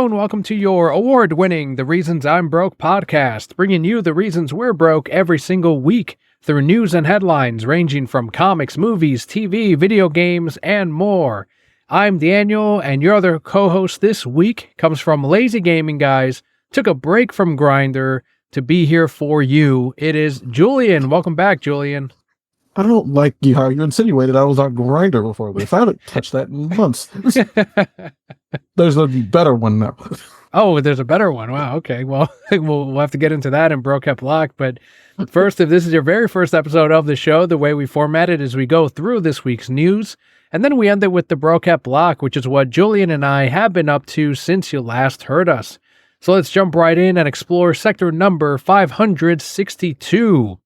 and welcome to your award-winning The Reasons I'm Broke podcast, bringing you the reasons we're broke every single week through news and headlines ranging from comics, movies, TV, video games, and more. I'm Daniel, and your other co-host this week comes from Lazy Gaming Guys, took a break from Grindr to be here for you. It is Julian. Welcome back, Julian. I don't like how you insinuated I was on Grindr before this. I haven't touched that in months. There's a better one now. Oh, there's a better one. Wow, okay. Well, we'll have to get into that in Bro Kept Locked. But first, if this is your very first episode of the show, the way we format it is we go through this week's news, and then we end it with the Bro Kept Lock, which is what Julian and I have been up to since you last heard us. So let's jump right in and explore sector number 562.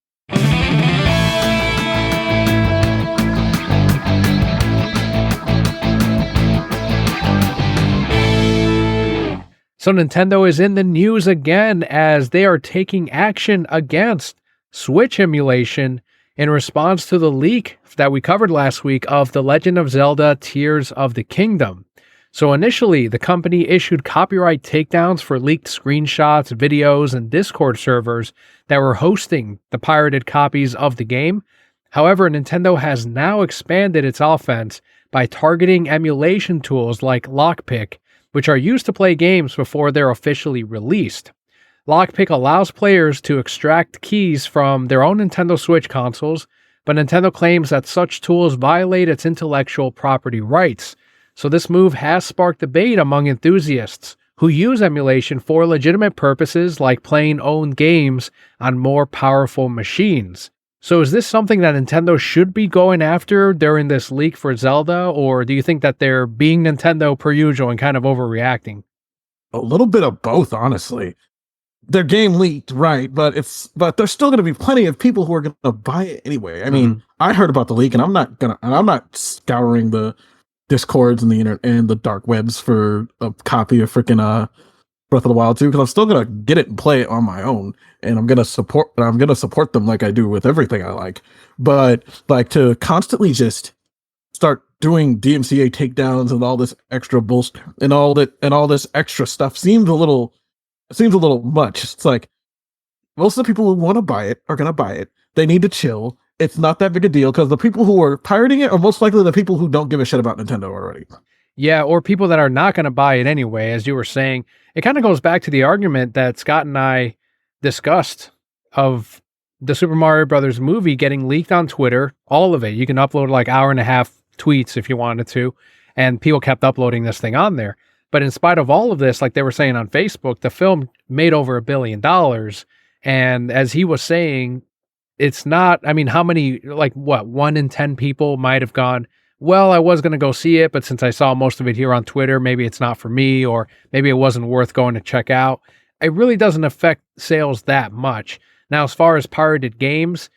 So Nintendo is in the news again as they are taking action against Switch emulation in response to the leak that we covered last week of The Legend of Zelda Tears of the Kingdom. So initially, the company issued copyright takedowns for leaked screenshots, videos, and Discord servers that were hosting the pirated copies of the game. However, Nintendo has now expanded its offense by targeting emulation tools like Lockpick, which are used to play games before they're officially released. Lockpick allows players to extract keys from their own Nintendo Switch consoles, but Nintendo claims that such tools violate its intellectual property rights. So this move has sparked debate among enthusiasts who use emulation for legitimate purposes like playing owned games on more powerful machines. So is this something that Nintendo should be going after during this leak for Zelda, or do you think that they're being Nintendo per usual and kind of overreacting? A little bit of both, honestly. Their game leaked, right? But there's still going to be plenty of people who are going to buy it anyway. I mean, I heard about the leak, and I'm not scouring the Discords and the internet and the dark webs for a copy of freaking Breath of the Wild 2, because I'm still gonna get it and play it on my own, and I'm gonna support them like I do with everything I like. But like to constantly just start doing DMCA takedowns and all this extra bullshit and all this extra stuff seems a little much. It's like most of the people who want to buy it are gonna buy it. They need to chill. It's not that big a deal because the people who are pirating it are most likely the people who don't give a shit about Nintendo already. Yeah, or people that are not going to buy it anyway, as you were saying. It kind of goes back to the argument that Scott and I discussed of the Super Mario Brothers movie getting leaked on Twitter, all of it. You can upload like hour and a half tweets if you wanted to, and people kept uploading this thing on there. But in spite of all of this, like they were saying on Facebook, the film made over $1 billion. And as he was saying, it's not, I mean, how many, like what, 1 in 10 people might have gone, well, I was going to go see it, but since I saw most of it here on Twitter, maybe it's not for me, or maybe it wasn't worth going to check out. It really doesn't affect sales that much. Now, as far as pirated games,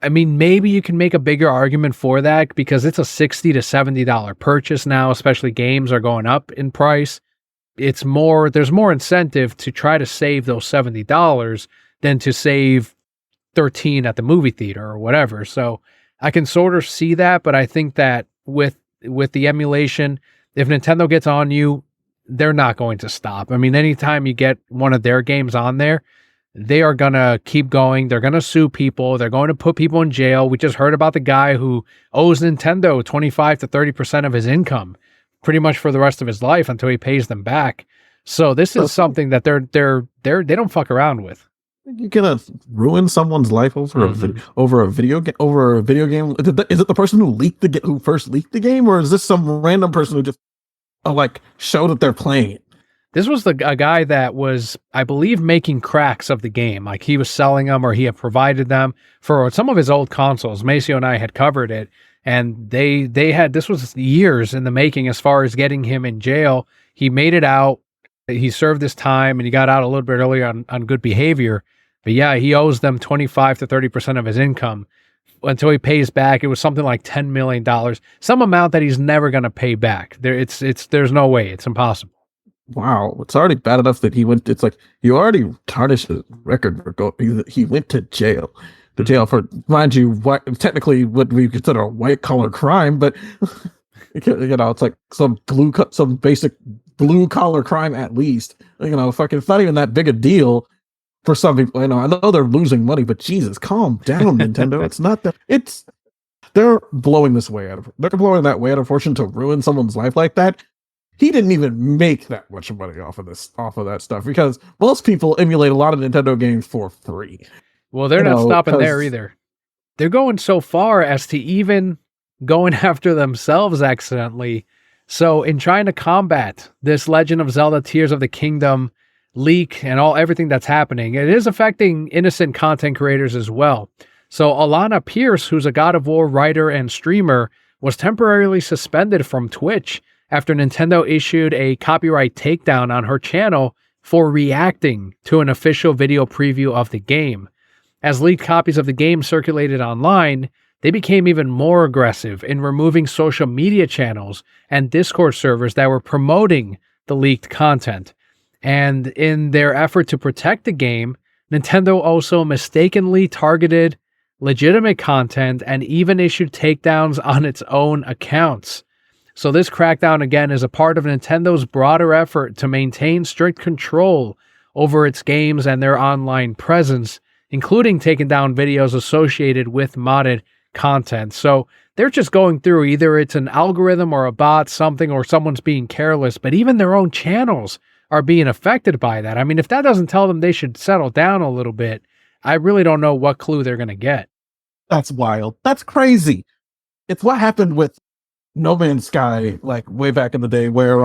I mean, maybe you can make a bigger argument for that because it's a $60 to $70 purchase now, especially games are going up in price. There's more incentive to try to save those $70 than to save $13 at the movie theater or whatever. So I can sort of see that, but I think that with the emulation, if Nintendo gets on you, they're not going to stop. I mean, anytime you get one of their games on there, they are going to keep going. They're going to sue people. They're going to put people in jail. We just heard about the guy who owes Nintendo 25 to 30% of his income pretty much for the rest of his life until he pays them back. So this is something that they don't fuck around with. You're gonna ruin someone's life over a video game. Is it the person who first leaked the game, or is this some random person who just show that they're playing it? This was a guy that was, I believe, making cracks of the game. Like he was selling them, or he had provided them for some of his old consoles. Maceo and I had covered it, and they had, this was years in the making as far as getting him in jail. He made it out. He served his time and he got out a little bit earlier on good behavior. But yeah, he owes them 25 to 30% of his income until he pays back. It was something like $10 million, some amount that he's never going to pay back. There's no way. It's impossible. Wow. It's already bad enough that it's like you already tarnished his record for he went to jail. The jail for, mind you, technically what we consider a white collar crime, but it's like some basic blue collar crime at least. Fucking, it's not even that big a deal for some people. I know they're losing money, but Jesus, calm down, Nintendo. It's not that. They're blowing they're blowing that way out of fortune to ruin someone's life like that. He didn't even make that much money off of that stuff, because most people emulate a lot of Nintendo games for free. Well, they're not stopping there either. They're going so far as to even going after themselves accidentally. So in trying to combat this Legend of Zelda Tears of the Kingdom leak and everything that's happening, it is affecting innocent content creators as well. So Alana Pierce, who's a God of War writer and streamer, was temporarily suspended from Twitch after Nintendo issued a copyright takedown on her channel for reacting to an official video preview of the game. As leaked copies of the game circulated online, they became even more aggressive in removing social media channels and Discord servers that were promoting the leaked content. And in their effort to protect the game, Nintendo also mistakenly targeted legitimate content and even issued takedowns on its own accounts. So this crackdown, again, is a part of Nintendo's broader effort to maintain strict control over its games and their online presence, including taking down videos associated with modded content. So they're just going through, either it's an algorithm or a bot, something, or someone's being careless, but even their own channels are being affected by that. I mean, if that doesn't tell them they should settle down a little bit, I really don't know what clue they're going to get. That's wild. That's crazy. It's what happened with No Man's Sky, like way back in the day, where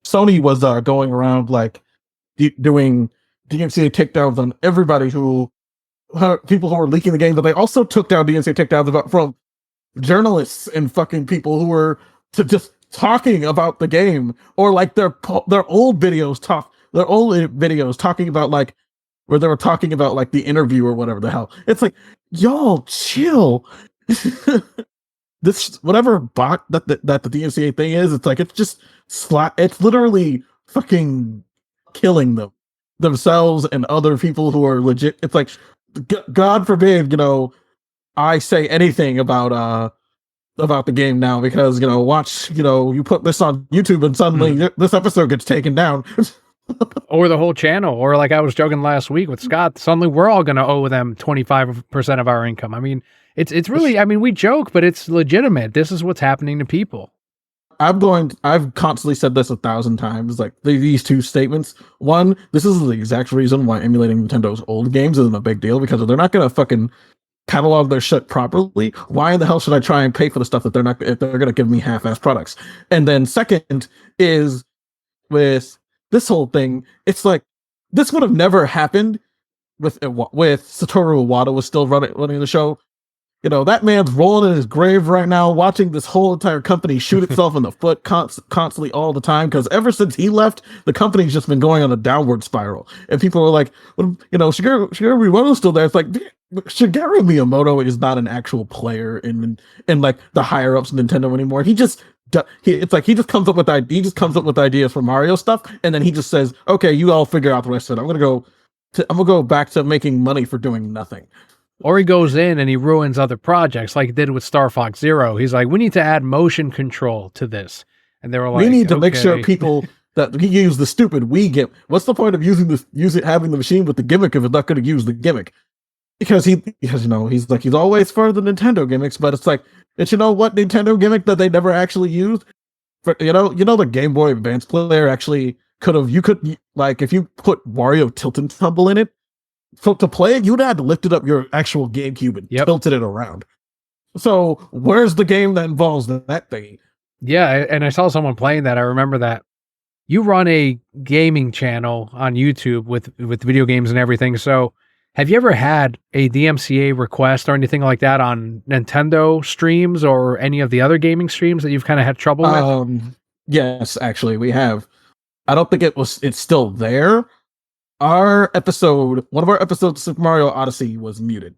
Sony was going around like doing DMCA takedowns on everybody people who were leaking the game, but they also took down DMCA takedowns from journalists and fucking people who were just talking about the game, or like their old videos talking about, like, where they were talking about like the interview or whatever the hell. It's like, y'all chill. This whatever bot that the DMCA thing is, it's like, it's just it's literally fucking killing themselves and other people who are legit. It's like, God forbid, I say anything about the game now, because watch, you put this on YouTube and suddenly this episode gets taken down. Or the whole channel, or like I was joking last week with Scott, suddenly we're all going to owe them 25% of our income. I mean, it's really, I mean, we joke, but it's legitimate. This is what's happening to people. I've constantly said this 1,000 times, like these two statements. One, this is the exact reason why emulating Nintendo's old games isn't a big deal, because if they're not going to fucking catalog their shit properly, why in the hell should I try and pay for the stuff if they're going to give me half-ass products? And then second is, with this whole thing, it's like, this would have never happened with Satoru Iwata was still running the show. That man's rolling in his grave right now, watching this whole entire company shoot itself in the foot constantly all the time, because ever since he left, the company's just been going on a downward spiral. And people are like, well, Shigeru Miyamoto's still there. It's like, Shigeru Miyamoto is not an actual player in like the higher ups of Nintendo anymore. It's like he just comes up with ideas for Mario stuff, and then he just says, "Okay, you all figure out the rest of it. I'm gonna go back to making money for doing nothing." Or he goes in and he ruins other projects, like he did with Star Fox Zero. He's like, "We need to add motion control to this," and they were like, "We need to make sure people that he use the stupid Wii gimmick. What's the point of having the machine with the gimmick if it's not going to use the gimmick?" Because he's always for the Nintendo gimmicks, but it's like, it's what Nintendo gimmick that they never actually used? For the Game Boy Advance player actually like, if you put Wario Tilt and Tumble in it, so to play it, you'd have to lift it up your actual GameCube and tilted it around. So where's the game that involves that thing? Yeah, and I saw someone playing that. I remember that. You run a gaming channel on YouTube with video games and everything, so have you ever had a DMCA request or anything like that on Nintendo streams or any of the other gaming streams that you've kind of had trouble with? Yes, actually, we have. I don't think it's still there. One of our episodes of Super Mario Odyssey was muted.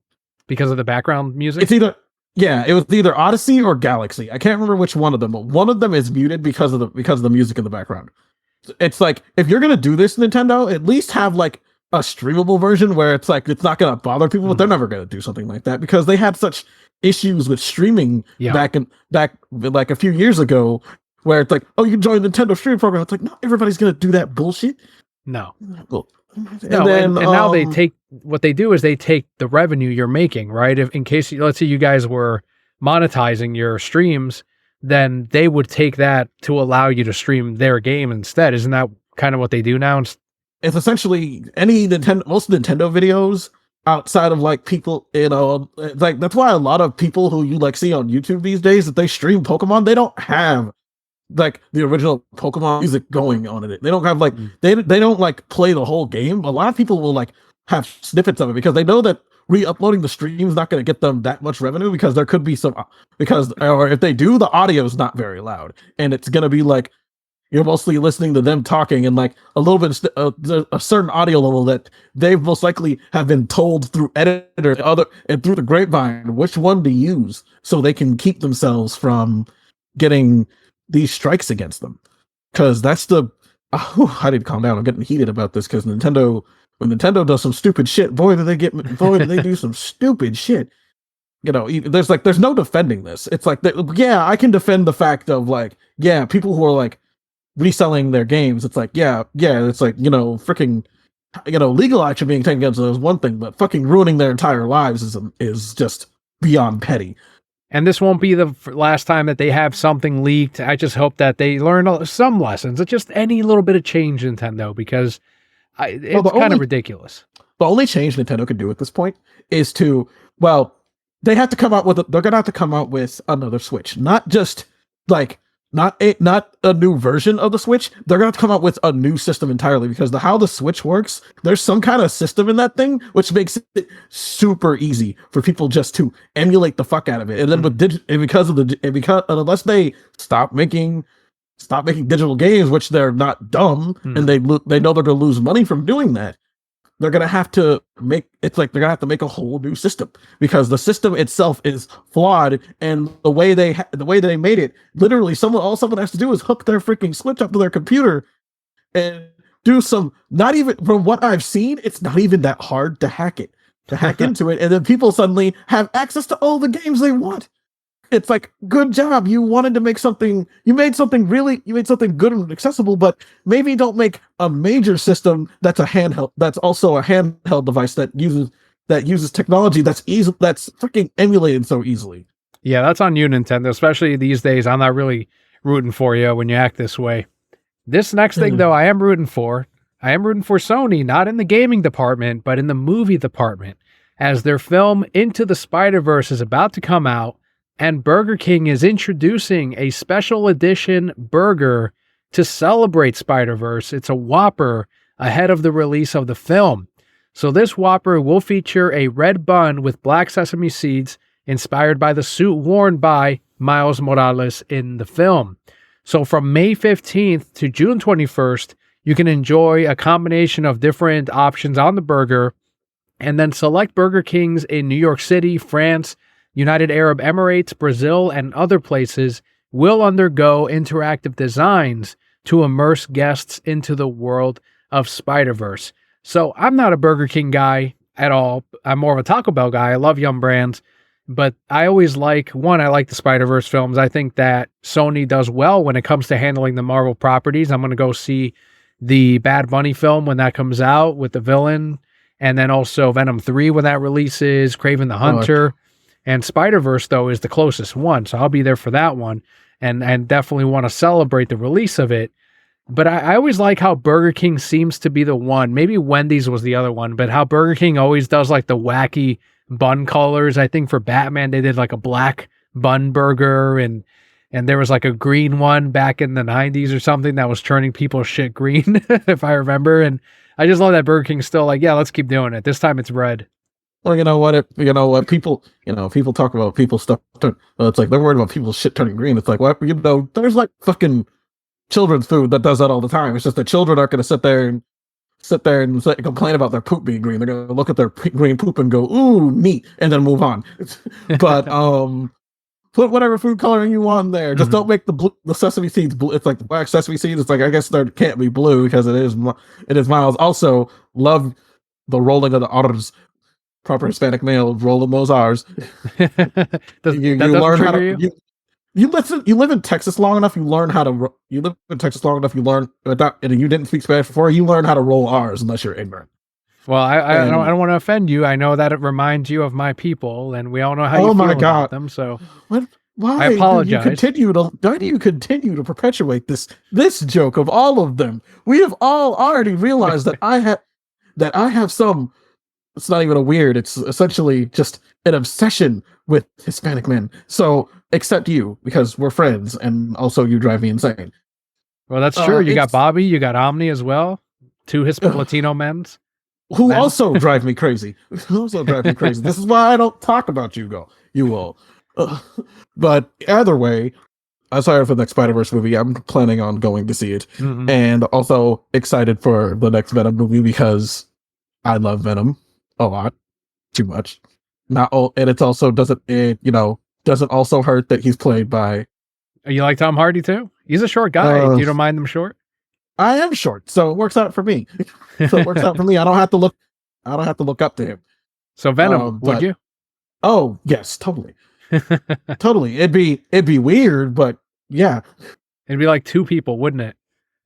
Because of the background music? It was either Odyssey or Galaxy. I can't remember which one of them, but one of them is muted because of the music in the background. It's like, if you're going to do this, Nintendo, at least have like a streamable version where it's like, it's not going to bother people, but they're never going to do something like that, because they had such issues with streaming back like a few years ago, where it's like, oh, you joined the Nintendo streaming program. It's like, not everybody's gonna do that bullshit. No. Well, And now they take what they do is they take the revenue you're making, right? If in case let's say you guys were monetizing your streams, then they would take that to allow you to stream their game instead. Isn't that kind of what they do now? It's essentially most Nintendo videos outside of like people, like that's why a lot of people who you like see on YouTube these days, that they stream Pokemon, they don't have like the original Pokemon music going on in it. They don't have like they don't like play the whole game. A lot of people will like have snippets of it because they know that re-uploading the stream is not going to get them that much revenue, because there could be or if they do, the audio is not very loud, and it's going to be like you're mostly listening to them talking and like a little bit a certain audio level that they most likely have been told through editor and through the grapevine which one to use so they can keep themselves from getting these strikes against them. Because that's I need to calm down. I'm getting heated about this because when Nintendo does some stupid shit, boy do they do some stupid shit. There's no defending this. It's like, I can defend the fact of like, people who are like reselling their games. It's like, it's like, freaking, legal action being taken against them is one thing, but fucking ruining their entire lives is just beyond petty. And this won't be the last time that they have something leaked. I just hope that they learn some lessons. It's just any little bit of change, Nintendo, because it's kind of ridiculous. The only change Nintendo can do at this point is they have to come out with they're gonna have to come out with another Switch, not just like not a new version of the Switch. They're gonna have to come out with a new system entirely, because how the Switch works, there's some kind of system in that thing which makes it super easy for people just to emulate the fuck out of it. And then unless they stop making digital games, which they're not dumb, and they know they're gonna lose money from doing that, they're gonna have to make a whole new system, because the system itself is flawed, and the way they made it, literally all someone has to do is hook their freaking Switch up to their computer and do some, not even, from what I've seen, it's not even that hard to hack into it, and then people suddenly have access to all the games they want. It's like, good job. You wanted to make something, you made something good and accessible, but maybe don't make a major system that's also a handheld device that uses technology that's freaking emulated so easily. Yeah, that's on you, Nintendo, especially these days. I'm not really rooting for you when you act this way. This next thing, though, I am rooting for Sony, not in the gaming department, but in the movie department, as their film Into the Spider-Verse is about to come out. And Burger King is introducing a special edition burger to celebrate Spider-Verse. It's a Whopper ahead of the release of the film. So this Whopper will feature a red bun with black sesame seeds inspired by the suit worn by Miles Morales in the film. So from May 15th to June 21st, you can enjoy a combination of different options on the burger, and then select Burger Kings in New York City, France, United Arab Emirates, Brazil, and other places will undergo interactive designs to immerse guests into the world of Spider-Verse. So I'm not a Burger King guy at all. I'm more of a Taco Bell guy. I love Yum Brands, but I always I like the Spider-Verse films. I think that Sony does well when it comes to handling the Marvel properties. I'm going to go see the Bad Bunny film when that comes out with the villain, and then also Venom 3 when that releases, Kraven the Hunter. And Spider-Verse, though, is the closest one, so I'll be there for that one, and definitely want to celebrate the release of it. But I always like how Burger King seems to be the one. Maybe Wendy's was the other one, but how Burger King always does like the wacky bun colors. I think for Batman, they did like a black bun burger, and there was like a green one back in the 90s or something that was turning people's shit green, if I remember. And I just love that Burger King's still like, yeah, let's keep doing it. This time it's red. Well, you know what? People talk about people stuff. It's like they're worried about people's shit turning green. It's like, well, there's like fucking children's food that does that all the time. It's just that children aren't going to sit there and complain about their poop being green. They're going to look at their green poop and go, ooh, neat, and then move on. But put whatever food coloring you want there. Just don't make the sesame seeds blue. It's like the black sesame seeds. It's like, I guess there can't be blue because it is Miles. Also, love the rolling of the R's. Proper Hispanic male rolling those R's. You learn how to You live in Texas long enough, you learn how to. You live in Texas long enough, you learn without, and you didn't speak Spanish before. You learn how to roll R's unless you're ignorant. Well, I don't want to offend you. I know that it reminds you of my people, and we all know how you feel about them. So why I apologize. Why do you continue to perpetuate this joke of all of them? We have all already realized that I have some. It's not even a weird. It's essentially just an obsession with Hispanic men. So, except you, because we're friends, and also you drive me insane. Well, that's true. You got Bobby, you got Omni as well, two Latino men. Who also drive me crazy. This is why I don't talk about you all. But either way, I'm sorry for the next Spider-Verse movie. I'm planning on going to see it. Mm-hmm. And also excited for the next Venom movie because I love Venom a lot. Too much. And it's also doesn't also hurt that he's played by. You like Tom Hardy too? He's a short guy. You don't mind them short? I am short, so it works out for me. I don't have to look up to him. So Venom, would you? Oh yes, totally. Totally. It'd be weird, but yeah. It'd be like two people, wouldn't it?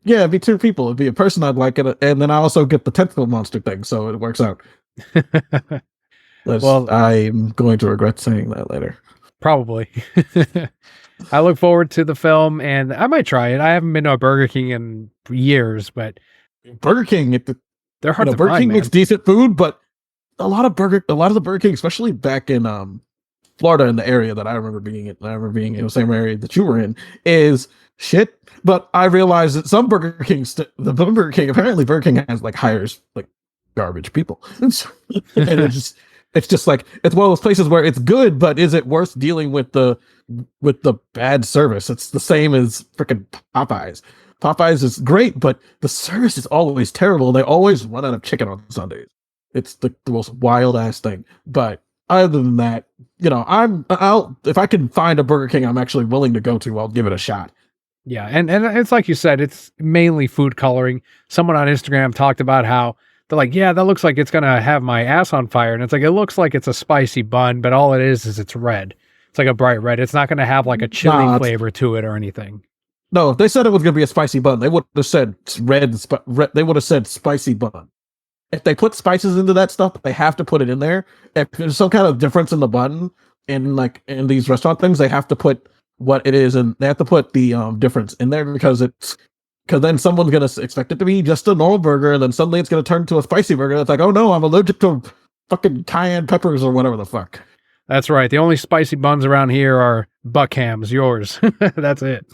Yeah, it'd be two people. It'd be a person I'd like it, and then I also get the tentacle monster thing, so it works out. Well, I'm going to regret saying that later. Probably. I look forward to the film, and I might try it. I haven't been to a Burger King in years, but Burger King, they're hard to Burger find, King man. makes decent food, but a lot of the Burger King, especially back in Florida, in the area that I remember being in the same area that you were in, is shit. But I realized that some Burger King, apparently Burger King hires like garbage people, and it's just like, it's one of those places where it's good, but is it worth dealing with the bad service? It's the same as freaking Popeyes. Popeyes is great, but the service is always terrible. They always run out of chicken on Sundays. It's the most wild ass thing. But other than that, if I can find a Burger King I'm actually willing to go to, I'll give it a shot. Yeah, and it's like you said, it's mainly food coloring. Someone on Instagram talked about how they're like, yeah, that looks like it's going to have my ass on fire. And it's like, it looks like it's a spicy bun, but all it is it's red. It's like a bright red. It's not going to have like a chili flavor to it or anything. No, if they said it was going to be a spicy bun, they would have said red. They would have said spicy bun. If they put spices into that stuff, they have to put it in there. If there's some kind of difference in the bun, in these restaurant things, they have to put what it is, and they have to put the difference in there because then someone's going to expect it to be just a normal burger, and then suddenly it's going to turn to a spicy burger. It's like, oh no, I'm allergic to fucking cayenne peppers or whatever the fuck. That's right. The only spicy buns around here are Buckhams, yours. That's it.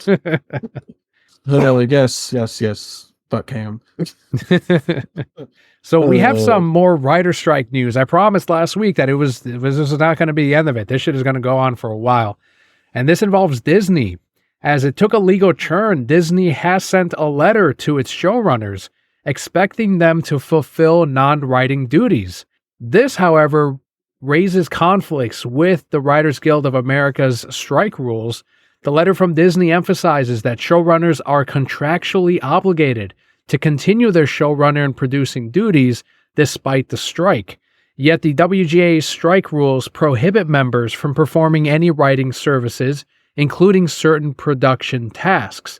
Yes. Buckham. So we have some more writer strike news. I promised last week that this was not going to be the end of it. This shit is going to go on for a while. And this involves Disney. As it took a legal turn, Disney has sent a letter to its showrunners expecting them to fulfill non-writing duties. This, however, raises conflicts with the Writers Guild of America's strike rules. The letter from Disney emphasizes that showrunners are contractually obligated to continue their showrunner and producing duties despite the strike. Yet the WGA's strike rules prohibit members from performing any writing services, including certain production tasks.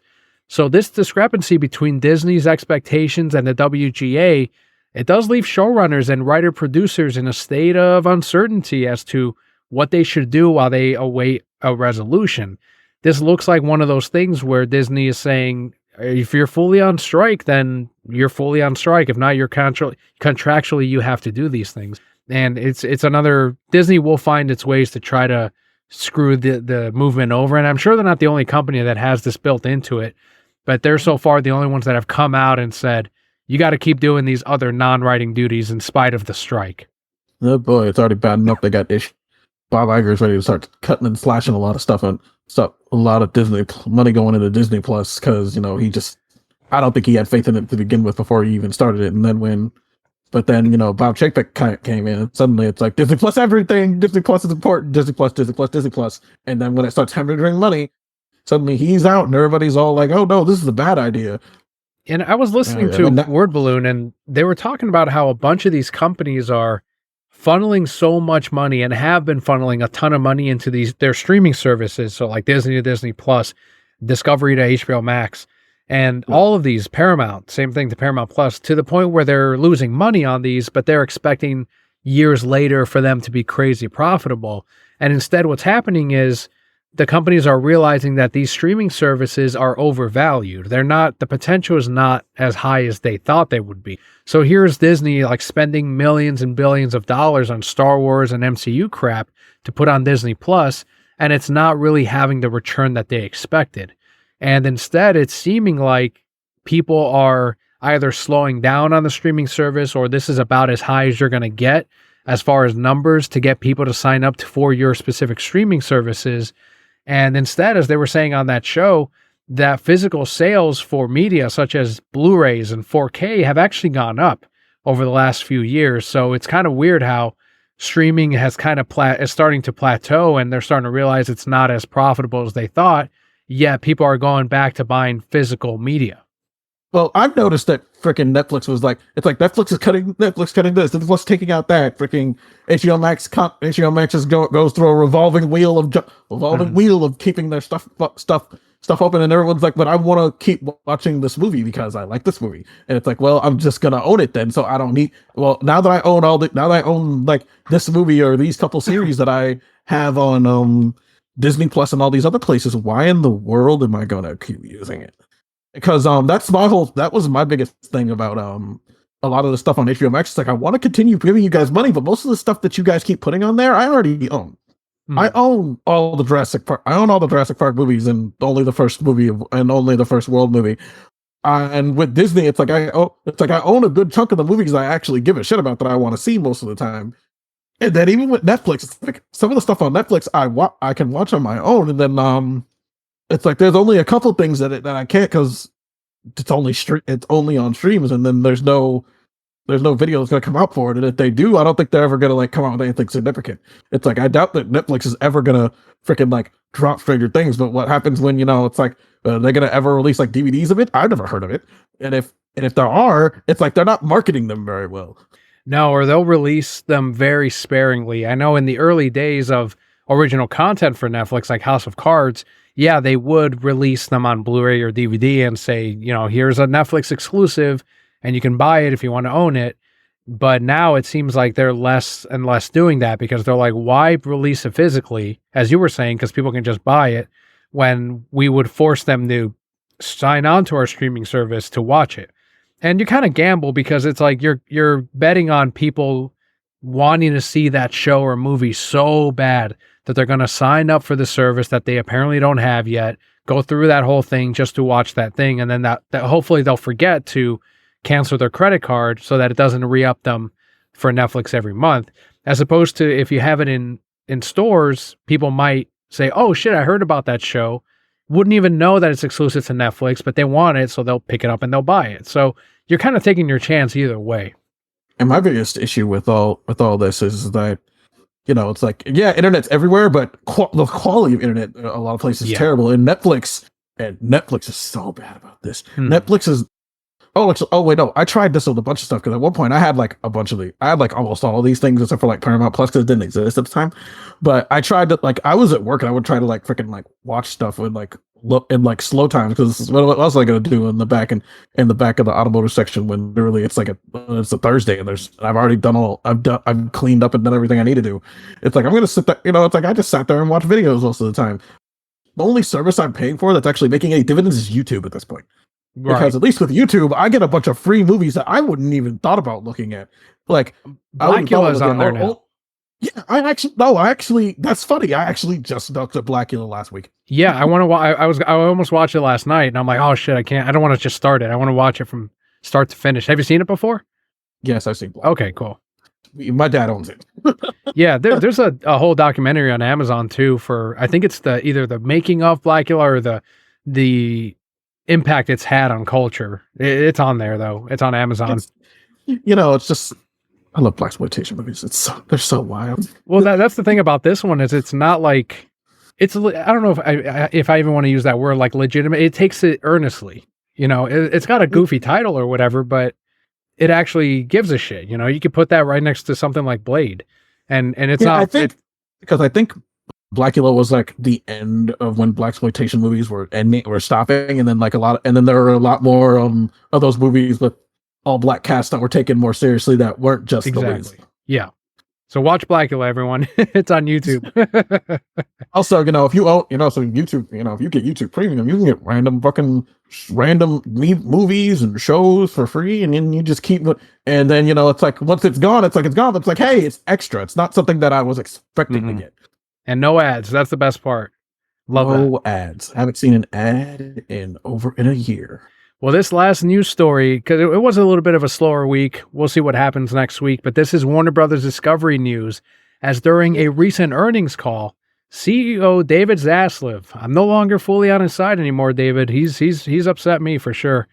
So this discrepancy between Disney's expectations and the WGA, it does leave showrunners and writer-producers in a state of uncertainty as to what they should do while they await a resolution. This looks like one of those things where Disney is saying, if you're fully on strike, then you're fully on strike. If not, you're contractually, you have to do these things. And it's another, Disney will find its ways to try to screw the movement over. And I'm sure they're not the only company that has this built into it, but they're so far the only ones that have come out and said, you got to keep doing these other non-writing duties in spite of the strike. Oh boy, it's already bad enough they got Bob Iger's ready to start cutting and slashing a lot of stuff, and a lot of Disney money going into Disney Plus because I don't think he had faith in it to begin with before he even started it, and then Bob Chapek came in, and suddenly it's like Disney Plus everything. Disney Plus is important. Disney Plus, and then when it starts hemorrhaging money, suddenly he's out, and everybody's all like, "Oh no, this is a bad idea." And I was listening to Word Balloon, and they were talking about how a bunch of these companies are funneling so much money and have been funneling a ton of money into their streaming services. So like Disney to Disney Plus, Discovery to HBO Max, and all of these, Paramount, same thing to Paramount Plus, to the point where they're losing money on these, but they're expecting years later for them to be crazy profitable. And instead what's happening is the companies are realizing that these streaming services are overvalued. The potential is not as high as they thought they would be. So here's Disney like spending millions and billions of dollars on Star Wars and MCU crap to put on Disney Plus, and it's not really having the return that they expected. And instead, it's seeming like people are either slowing down on the streaming service, or this is about as high as you're going to get as far as numbers to get people to sign up for your specific streaming services. And instead, as they were saying on that show, that physical sales for media such as Blu-rays and 4K have actually gone up over the last few years. So it's kind of weird how streaming has kind of is starting to plateau, and they're starting to realize it's not as profitable as they thought, yet people are going back to buying physical media. Well, I've noticed that freaking Netflix was like, it's like Netflix cutting this, Netflix taking out that, freaking HBO Max just goes through a revolving wheel of keeping their stuff open, and everyone's like, but I want to keep watching this movie because I like this movie, and it's like, well, I'm just gonna own it then, so I don't need. Well, now that I own like this movie or these couple series that I have on Disney Plus and all these other places, why in the world am I gonna keep using it? Because that was my biggest thing about a lot of the stuff on HBO Max. It's like, I want to continue giving you guys money, but most of the stuff that you guys keep putting on there, I already own. I own all the Jurassic Park movies, and only the first movie and only the first World movie. And with Disney, it's like I own a good chunk of the movies I actually give a shit about that I want to see most of the time. And then even with Netflix, it's like some of the stuff on Netflix I can watch on my own, and then it's like there's only a couple things that I can't because it's only on streams, and then there's no video that's going to come out for it. And if they do, I don't think they're ever going to like come out with anything significant. It's like, I doubt that Netflix is ever going to freaking like drop Stranger Things. But what happens when, it's like, they're going to ever release like DVDs of it? I've never heard of it. And if there are, it's like, they're not marketing them very well. No, or they'll release them very sparingly. I know in the early days of original content for Netflix, like House of Cards, yeah, they would release them on Blu-ray or DVD and say, here's a Netflix exclusive and you can buy it if you want to own it. But now it seems like they're less and less doing that, because they're like, why release it physically, as you were saying, because people can just buy it, when we would force them to sign on to our streaming service to watch it. And you kind of gamble, because it's like you're betting on people wanting to see that show or movie so bad that they're going to sign up for the service that they apparently don't have yet, go through that whole thing just to watch that thing, and then that hopefully they'll forget to cancel their credit card so that it doesn't re-up them for Netflix every month. As opposed to if you have it in stores, people might say, oh shit, I heard about that show. Wouldn't even know that it's exclusive to Netflix, but they want it, so they'll pick it up and they'll buy it. So you're kind of taking your chance either way. And my biggest issue with all this is that, it's like, yeah, internet's everywhere, but the quality of internet a lot of places is terrible. And Netflix is so bad about this. Netflix is, wait, no, I tried this with a bunch of stuff, because at one point I had like almost all of these things except for like Paramount Plus, because it didn't exist at the time. But I tried to, like, I was at work and I would try to like freaking like watch stuff with like look in like slow time, because what else was I gonna do in the back of the automotive section when literally it's like it's a Thursday and I've already done I've cleaned up and done everything I need to do. It's like, I'm gonna sit there, it's like I just sat there and watch videos most of the time. The only service I'm paying for that's actually making any dividends is YouTube at this point. Right. Because at least with YouTube, I get a bunch of free movies that I wouldn't even thought about looking at. Like Blackula's on there now. Yeah, that's funny. I actually just looked at Blackula last week. Yeah, I want to watch. I almost watched it last night, and I'm like, oh shit, I can't. I don't want to just start it. I want to watch it from start to finish. Have you seen it before? Yes, I've seen Blackula. Okay, cool. My dad owns it. Yeah, there's a whole documentary on Amazon too for, I think it's either the making of Blackula or the impact it's had on culture. It's on there though. It's on Amazon. It's just, I love blaxploitation movies. They're so wild. Well, that's the thing about this one, is it's not like, I don't know if I even want to use that word, like legitimate. It takes it earnestly. It's got a goofy title or whatever, but it actually gives a shit. You know, you could put that right next to something like Blade, and it's not. I think because I think Blackula was like the end of when blaxploitation movies were stopping, and then like and then there were a lot more of those movies with all black casts that were taken more seriously that weren't just the leads. Yeah. So watch Blackula, everyone. It's on YouTube. Also, if you own, so YouTube, if you get YouTube Premium, you can get random movies and shows for free, and then you just keep it. And then it's like once it's gone, it's gone. It's like, hey, it's extra. It's not something that I was expecting to get. And no ads. That's the best part. Love that. No ads. Haven't seen an ad in a year. Well, this last news story, because it was a little bit of a slower week. We'll see what happens next week. But this is Warner Brothers Discovery news, as during a recent earnings call, CEO David Zaslav, I'm no longer fully on his side anymore, David. He's upset me for sure,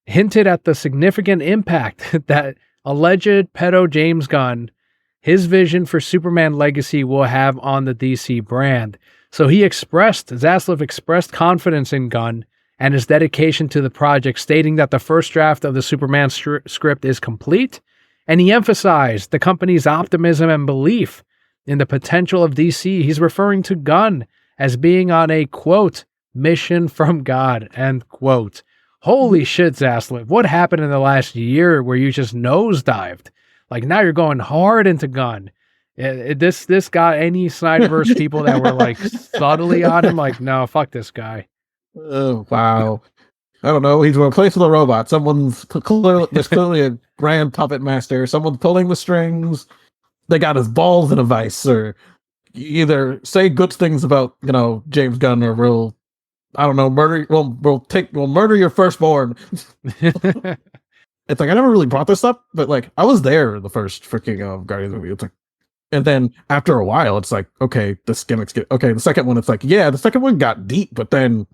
hinted at the significant impact that alleged pedo James Gunn, his vision for Superman Legacy, will have on the DC brand. So Zaslav expressed confidence in Gunn and his dedication to the project, stating that the first draft of the Superman script is complete, and he emphasized the company's optimism and belief in the potential of DC. He's referring to Gunn as being on a, quote, mission from God, end quote. Holy shit, Zaslav. What happened in the last year where you just nosedived? Like, now you're going hard into Gunn. This got any Snyderverse people that were like subtly on him, like, no, fuck this guy. Oh, wow. I don't know. He's replaced with a robot. There's clearly a grand puppet master. Someone's pulling the strings. They got his balls in a vice, or either say good things about, James Gunn, or we'll murder. We'll murder your firstborn. It's like, I never really brought this up, but like, I was there the first freaking Guardians movie. It's like, and then after a while, it's like, okay, this gimmick's good. Okay, the second one, it's like, yeah, the second one got deep, but then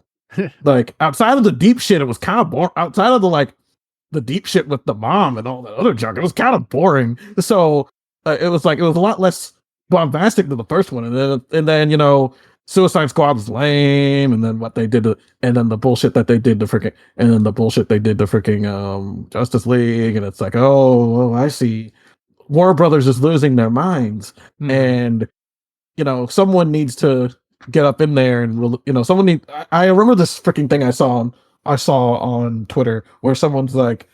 like outside of the deep shit, it was kind of boring. Outside of the deep shit with the mom and all that other junk, it was kind of boring. So it was a lot less bombastic than the first one, and then Suicide Squad was lame, and then what they did and then the bullshit that they did to freaking Justice League, and it's like, oh, I see. Warner Brothers is losing their minds, and someone needs to get up in there, and I remember this freaking thing I saw on Twitter where someone's like,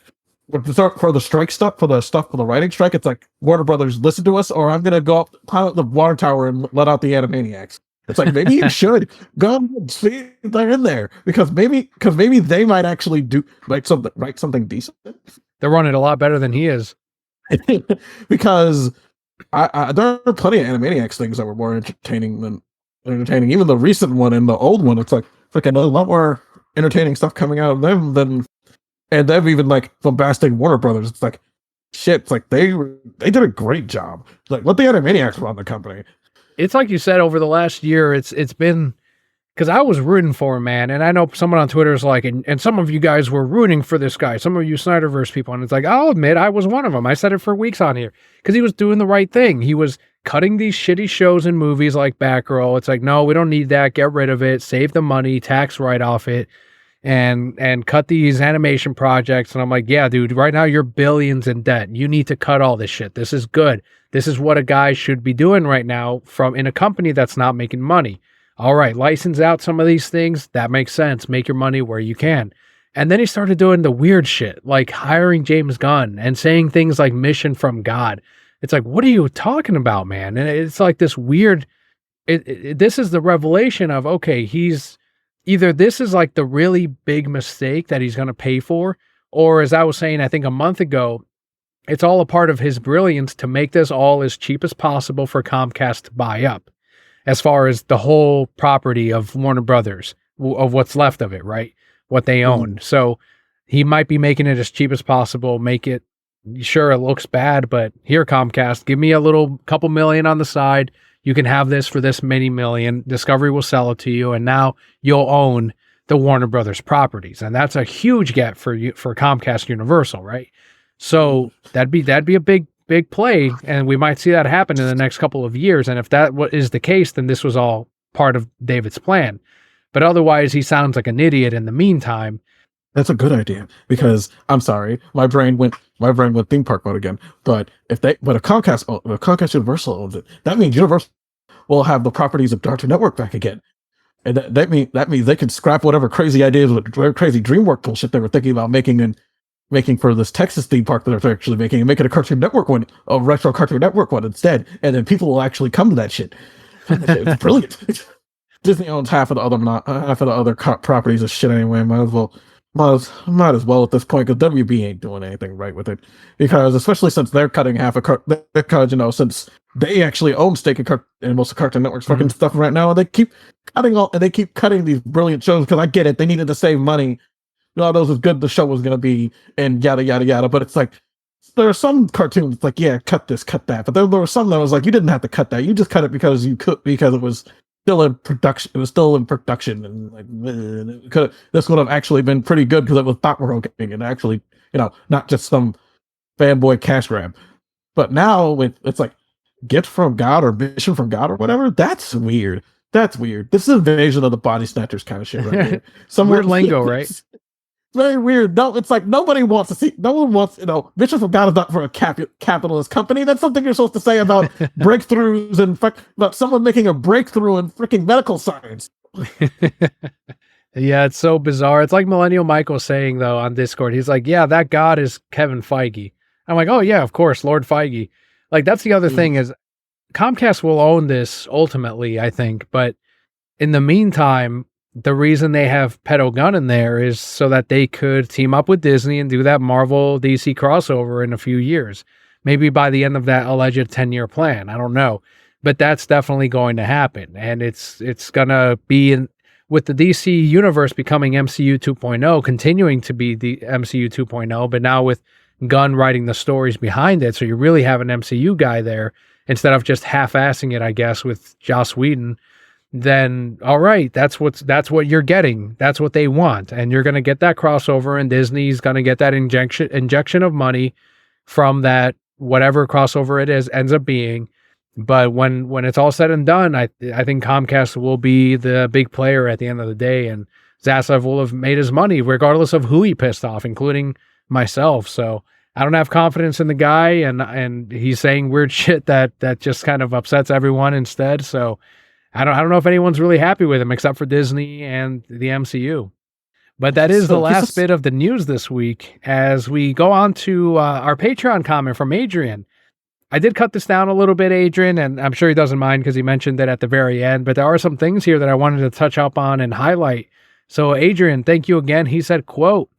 for the strike stuff, for the writing strike, it's like, Warner Brothers, listen to us, or I'm gonna go up pilot the water tower and let out the Animaniacs. It's like, maybe you should go and see if they're in there, because maybe they might actually write something decent. They're running a lot better than he is. Because there are plenty of Animaniacs things that were more entertaining. Even the recent one and the old one, it's like freaking a lot more entertaining stuff coming out of them and they've even like bombastic Warner Brothers. It's like, shit. It's like they did a great job. Like, let the Animaniacs run the company. It's like you said, over the last year, it's been, because I was rooting for him, man. And I know someone on Twitter is like, and some of you guys were rooting for this guy. Some of you Snyderverse people. And it's like, I'll admit, I was one of them. I said it for weeks on here because he was doing the right thing. He was cutting these shitty shows and movies like Batgirl. It's like, no, we don't need that. Get rid of it. Save the money. Tax right off it. And cut these animation projects. And I'm like, yeah, dude, right now you're billions in debt. You need to cut all this shit. This is good. This is what a guy should be doing right now in a company that's not making money. All right, license out some of these things. That makes sense. Make your money where you can. And then he started doing the weird shit, like hiring James Gunn and saying things like mission from God. It's like, what are you talking about, man? And it's like this weird, this is the revelation of, okay, this is like the really big mistake that he's going to pay for. Or as I was saying, I think a month ago, it's all a part of his brilliance to make this all as cheap as possible for Comcast to buy up, as far as the whole property of Warner Brothers, of what's left of it, right? What they own. So he might be making it as cheap as possible, make it, sure, it looks bad, but here, Comcast, give me a little couple million on the side. You can have this for this many million. Discovery will sell it to you, and now you'll own the Warner Brothers properties. And that's a huge get for Comcast Universal, right? So that'd be a big play, and we might see that happen in the next couple of years. And if that is the case, then this was all part of David's plan. But otherwise, he sounds like an idiot in the meantime. That's a good idea because I'm sorry, my brain went theme park mode again. But if Comcast Universal owns it, that means Universal will have the properties of Cartoon Network back again. And that means they can scrap whatever crazy ideas with crazy DreamWorks bullshit they were thinking about making for this Texas theme park that they're actually making, and make it a Cartoon Network one, a retro Cartoon Network one instead, and then people will actually come to that shit. It's brilliant. Disney owns half of the other properties of shit anyway. Might as well at this point, because WB ain't doing anything right with it. Because especially since they're cutting half because since they actually own stake in most of Cartoon Network's fucking stuff right now, and they keep cutting these brilliant shows. Because I get it, they needed to save money. Those was good the show was gonna be, and yada yada yada. But it's like there are some cartoons like, yeah, cut this, cut that. But there were some that was like, you didn't have to cut that. You just cut it because you could, because it was still in production. It was still in production, and like this would have actually been pretty good because it was thought provoking and actually, not just some fanboy cash grab. But now it's like gift from God or mission from God or whatever. That's weird. That's weird. This is invasion of the body snatchers kind of shit right here. Some weird lingo, right? Very weird. No, it's like nobody wants to see. No one wants. Mission from God is not for a capitalist company. That's something you're supposed to say about breakthroughs and about someone making a breakthrough in freaking medical science. Yeah, it's so bizarre. It's like Millennial Michael saying though on Discord. He's like, "Yeah, that God is Kevin Feige." I'm like, "Oh yeah, of course, Lord Feige." Like that's the other thing is Comcast will own this ultimately, I think, but in the meantime, the reason they have pedo Gunn in there is so that they could team up with Disney and do that Marvel DC crossover in a few years. Maybe by the end of that alleged 10-year plan. I don't know. But that's definitely going to happen. And it's going to be with the DC universe becoming MCU 2.0, continuing to be the MCU 2.0, but now with Gunn writing the stories behind it. So you really have an MCU guy there instead of just half-assing it, I guess, with Joss Whedon. Then all right, that's what you're getting. That's what they want. And you're going to get that crossover, and Disney's going to get that injection of money from that, whatever crossover it is ends up being. But when it's all said and done, I think Comcast will be the big player at the end of the day, and Zaslav will have made his money regardless of who he pissed off, including myself. So I don't have confidence in the guy, and he's saying weird shit that just kind of upsets everyone instead. So I don't know if anyone's really happy with him except for Disney and the MCU. But that is the last bit of the news this week. As we go on to our Patreon comment from Adrian. I did cut this down a little bit, Adrian, and I'm sure he doesn't mind because he mentioned it at the very end. But there are some things here that I wanted to touch up on and highlight. So Adrian, thank you again. He said, quote,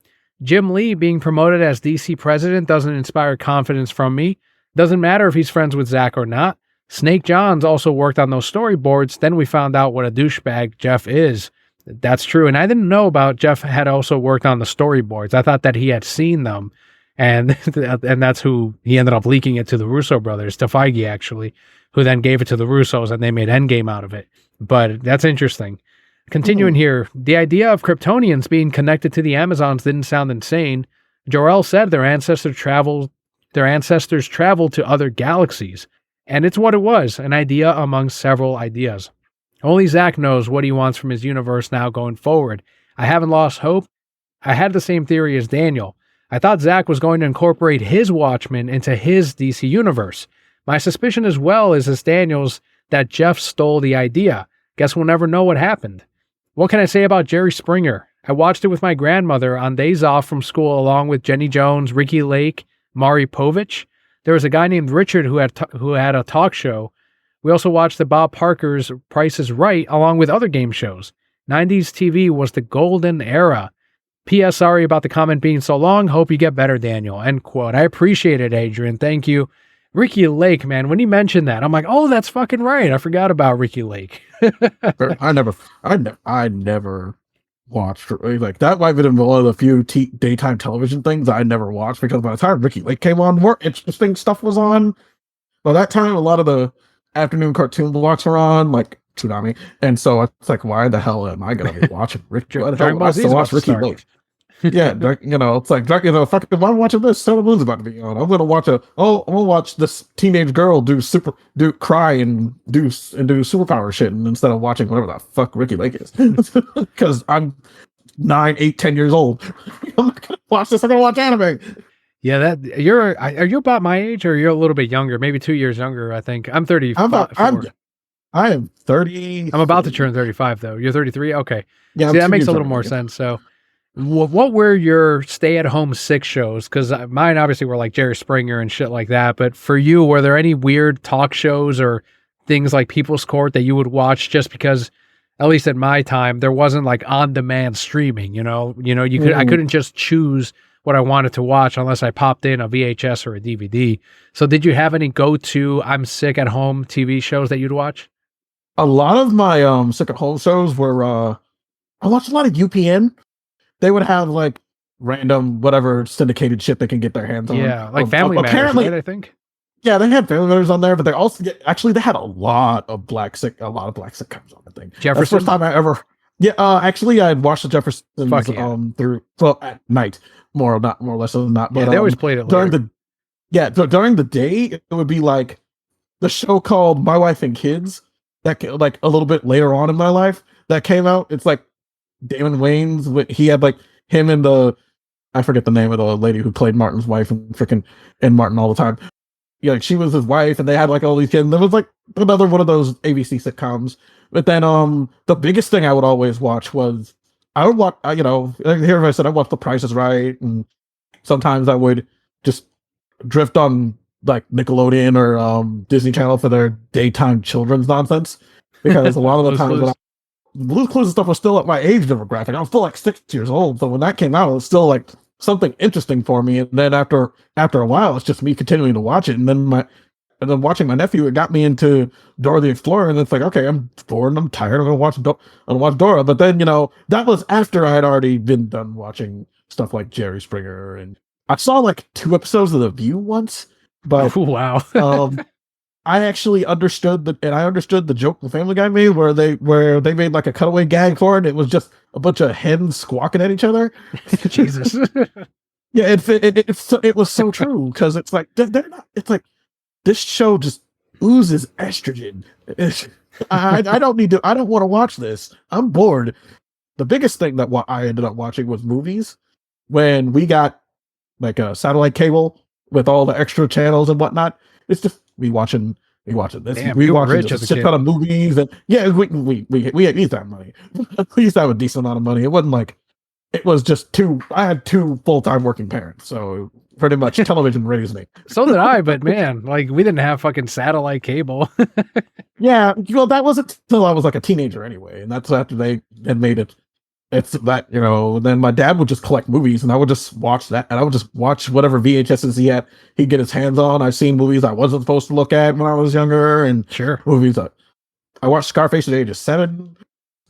Jim Lee being promoted as DC president doesn't inspire confidence from me. Doesn't matter if he's friends with Zach or not. Snake Johns also worked on those storyboards. Then we found out what a douchebag Jeff is. That's true. And I didn't know about Jeff had also worked on the storyboards. I thought that he had seen them. And that's who he ended up leaking it to the Russo brothers, to Feige actually, who then gave it to the Russos and they made Endgame out of it. But that's interesting. Continuing here, the idea of Kryptonians being connected to the Amazons didn't sound insane. Jor-El said their ancestors traveled to other galaxies. And it's what it was, an idea among several ideas. Only Zach knows what he wants from his universe now going forward. I haven't lost hope. I had the same theory as Daniel. I thought Zach was going to incorporate his Watchmen into his DC universe. My suspicion as well is as Daniel's that Jeff stole the idea. Guess we'll never know what happened. What can I say about Jerry Springer? I watched it with my grandmother on days off from school along with Jenny Jones, Ricky Lake, Maury Povich. There was a guy named Richard who had a talk show. We also watched the Bob Parker's Price is Right along with other game shows. 90s TV was the golden era. P.S. Sorry about the comment being so long. Hope you get better, Daniel. End quote. I appreciate it, Adrian. Thank you. Ricky Lake, man, when he mentioned that, I'm like, oh, that's fucking right. I forgot about Ricky Lake. I never watched, like, that might have been one of the few daytime television things I never watched, because by the time Ricky Lake came on, more interesting stuff was on. By that time, a lot of the afternoon cartoon blocks were on, like Tsunami, and so it's like, why the hell am I gonna be watching Ricky? Why the hell I still watch Ricky Lake? Yeah, it's like, fuck, if I'm watching this, Sailor Moon's about to be on. I'm gonna watch this teenage girl cry and do superpower shit, and instead of watching whatever the fuck Ricky Lake is, because 9, 8, 10 years old. I'm not gonna watch this. I'm gonna watch anime. Yeah, are you about my age, or you're a little bit younger? Maybe 2 years younger. I think I'm 34. I am 30. I'm about to turn 35 though. You're 33. Okay, Yeah, see, that makes a little more sense. So, what were your stay-at-home sick shows? Because mine obviously were like Jerry Springer and shit like that. But for you, were there any weird talk shows or things like People's Court that you would watch just because? At least at my time, there wasn't like on-demand streaming. I couldn't just choose what I wanted to watch unless I popped in a VHS or a DVD. So did you have any go-to I'm sick at home TV shows that you'd watch? A lot of my sick at home shows were I watched a lot of UPN. They would have like random whatever syndicated shit they can get their hands on. Yeah, like Family Matters, right, I think. Yeah, they had Family Matters on there, but they also they had a lot of black sitcoms on the thing. Jefferson? That's the first time I ever. Yeah, actually, I watched the Jeffersons at night, more or less than that. But yeah, they always played it during during the day. It would be like the show called My Wife and Kids that like a little bit later on in my life that came out. It's like Damon Wayans. He had like him and I forget the name of the lady who played Martin's wife and Martin all the time. Yeah, like she was his wife, and they had like all these kids. And there was like another one of those ABC sitcoms. But then, the biggest thing I would always watch was I would watch. Here I said I watched The Price Is Right, and sometimes I would just drift on like Nickelodeon or Disney Channel for their daytime children's nonsense, because a lot of the times Blue's Clues and stuff was still at my age demographic. I was still like 6 years old, so when that came out, it was still like something interesting for me. And then after a while, it's just me continuing to watch it. And then watching my nephew, it got me into Dora the Explorer. And it's like, okay, I'm bored and I'm tired. I'm gonna watch Dora. But then that was after I had already been done watching stuff like Jerry Springer, and I saw like 2 episodes of The View once. But wow. I actually understood the joke the Family Guy made where they made like a cutaway gag for it. It was just a bunch of hens squawking at each other. Jesus. Yeah, it was so true, because it's like they're not. It's like this show just oozes estrogen. I don't want to watch this. I'm bored. The biggest thing that I ended up watching was movies. When we got like a satellite cable with all the extra channels and whatnot, it's just me watching this. Damn, we watching rich just a shit ton of movies, and yeah, we used to have money. We used to have a decent amount of money. It wasn't like it was just I had 2 full-time working parents, so pretty much television raised me. So did I, but man, like we didn't have fucking satellite cable. Yeah, well, that wasn't until I was like a teenager anyway, and that's after they had made it. It's that, then my dad would just collect movies, and I would just watch that, and I would just watch whatever VHSs he'd get his hands on. I've seen movies I wasn't supposed to look at when I was younger, and sure, movies I watched Scarface at the age of 7.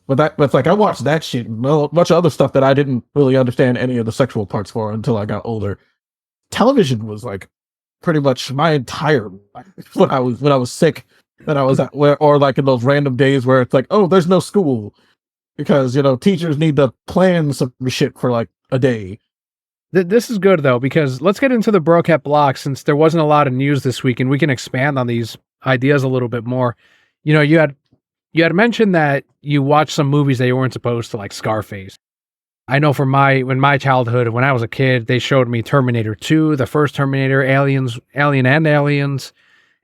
But it's like I watched that shit and a bunch of other stuff that I didn't really understand any of the sexual parts for until I got older. Television was like pretty much my entire life when I was sick, and I was or like in those random days where it's like, oh, there's no school because teachers need to plan some shit for like a day. This is good though, because let's get into the Brocat block, since there wasn't a lot of news this week, and we can expand on these ideas a little bit more. You had mentioned that you watched some movies that you weren't supposed to, like Scarface. I know from my childhood, when I was a kid, they showed me Terminator 2, the first Terminator, Alien and Aliens.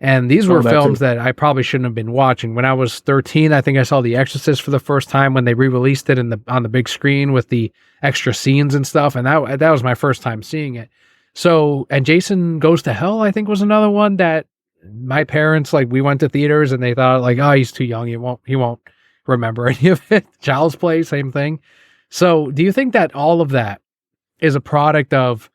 And these were films that I probably shouldn't have been watching. When I was 13, I think I saw The Exorcist for the first time when they re-released it on the big screen with the extra scenes and stuff. And that was my first time seeing it. So, and Jason Goes to Hell, I think, was another one that my parents, like, we went to theaters and they thought like, oh, he's too young. He won't remember any of it. Child's Play, same thing. So do you think that all of that is a product of,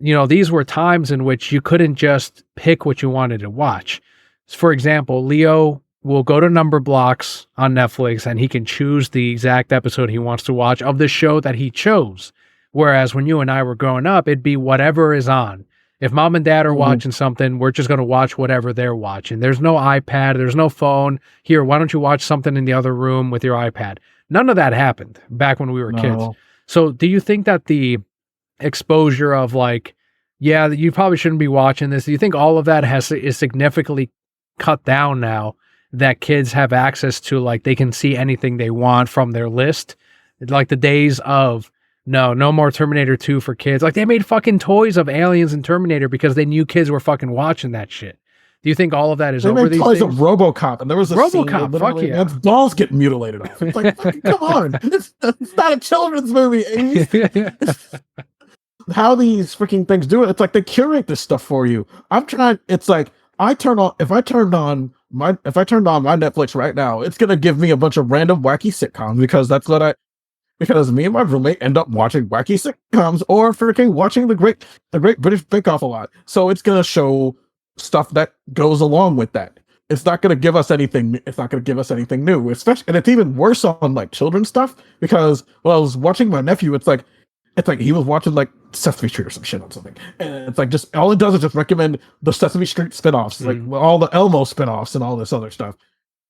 these were times in which you couldn't just pick what you wanted to watch? For example, Leo will go to number blocks on Netflix and he can choose the exact episode he wants to watch of the show that he chose. Whereas when you and I were growing up, it'd be whatever is on. If mom and dad are watching something, we're just going to watch whatever they're watching. There's no iPad. There's no phone. Here, why don't you watch something in the other room with your iPad? None of that happened back when we were kids. So do you think that the exposure of like, yeah, you probably shouldn't be watching this, do you think all of that is significantly cut down now that kids have access to, like, they can see anything they want from their list Like the days of no more Terminator 2 for kids. Like they made fucking toys of Aliens and Terminator because they knew kids were fucking watching that shit. Do you think all of that is over these days? They made toys of RoboCop, and there was a RoboCop, scene fuck yeah. dolls get mutilated off. It's like, fucking, come on. It's not a children's movie. How these freaking things do it. It's like they curate this stuff for you. It's like if I turned on my Netflix right now, it's gonna give me a bunch of random wacky sitcoms because me and my roommate end up watching wacky sitcoms or freaking watching the Great British Bake Off a lot. So it's gonna show stuff that goes along with that. It's not gonna give us anything. It's not gonna give us anything new. Especially, and it's even worse on like children's stuff because I was watching my nephew. It's like he was watching like Sesame Street or some shit on something, and it's like just all it does is just recommend the Sesame Street spinoffs, like all the Elmo spinoffs and all this other stuff.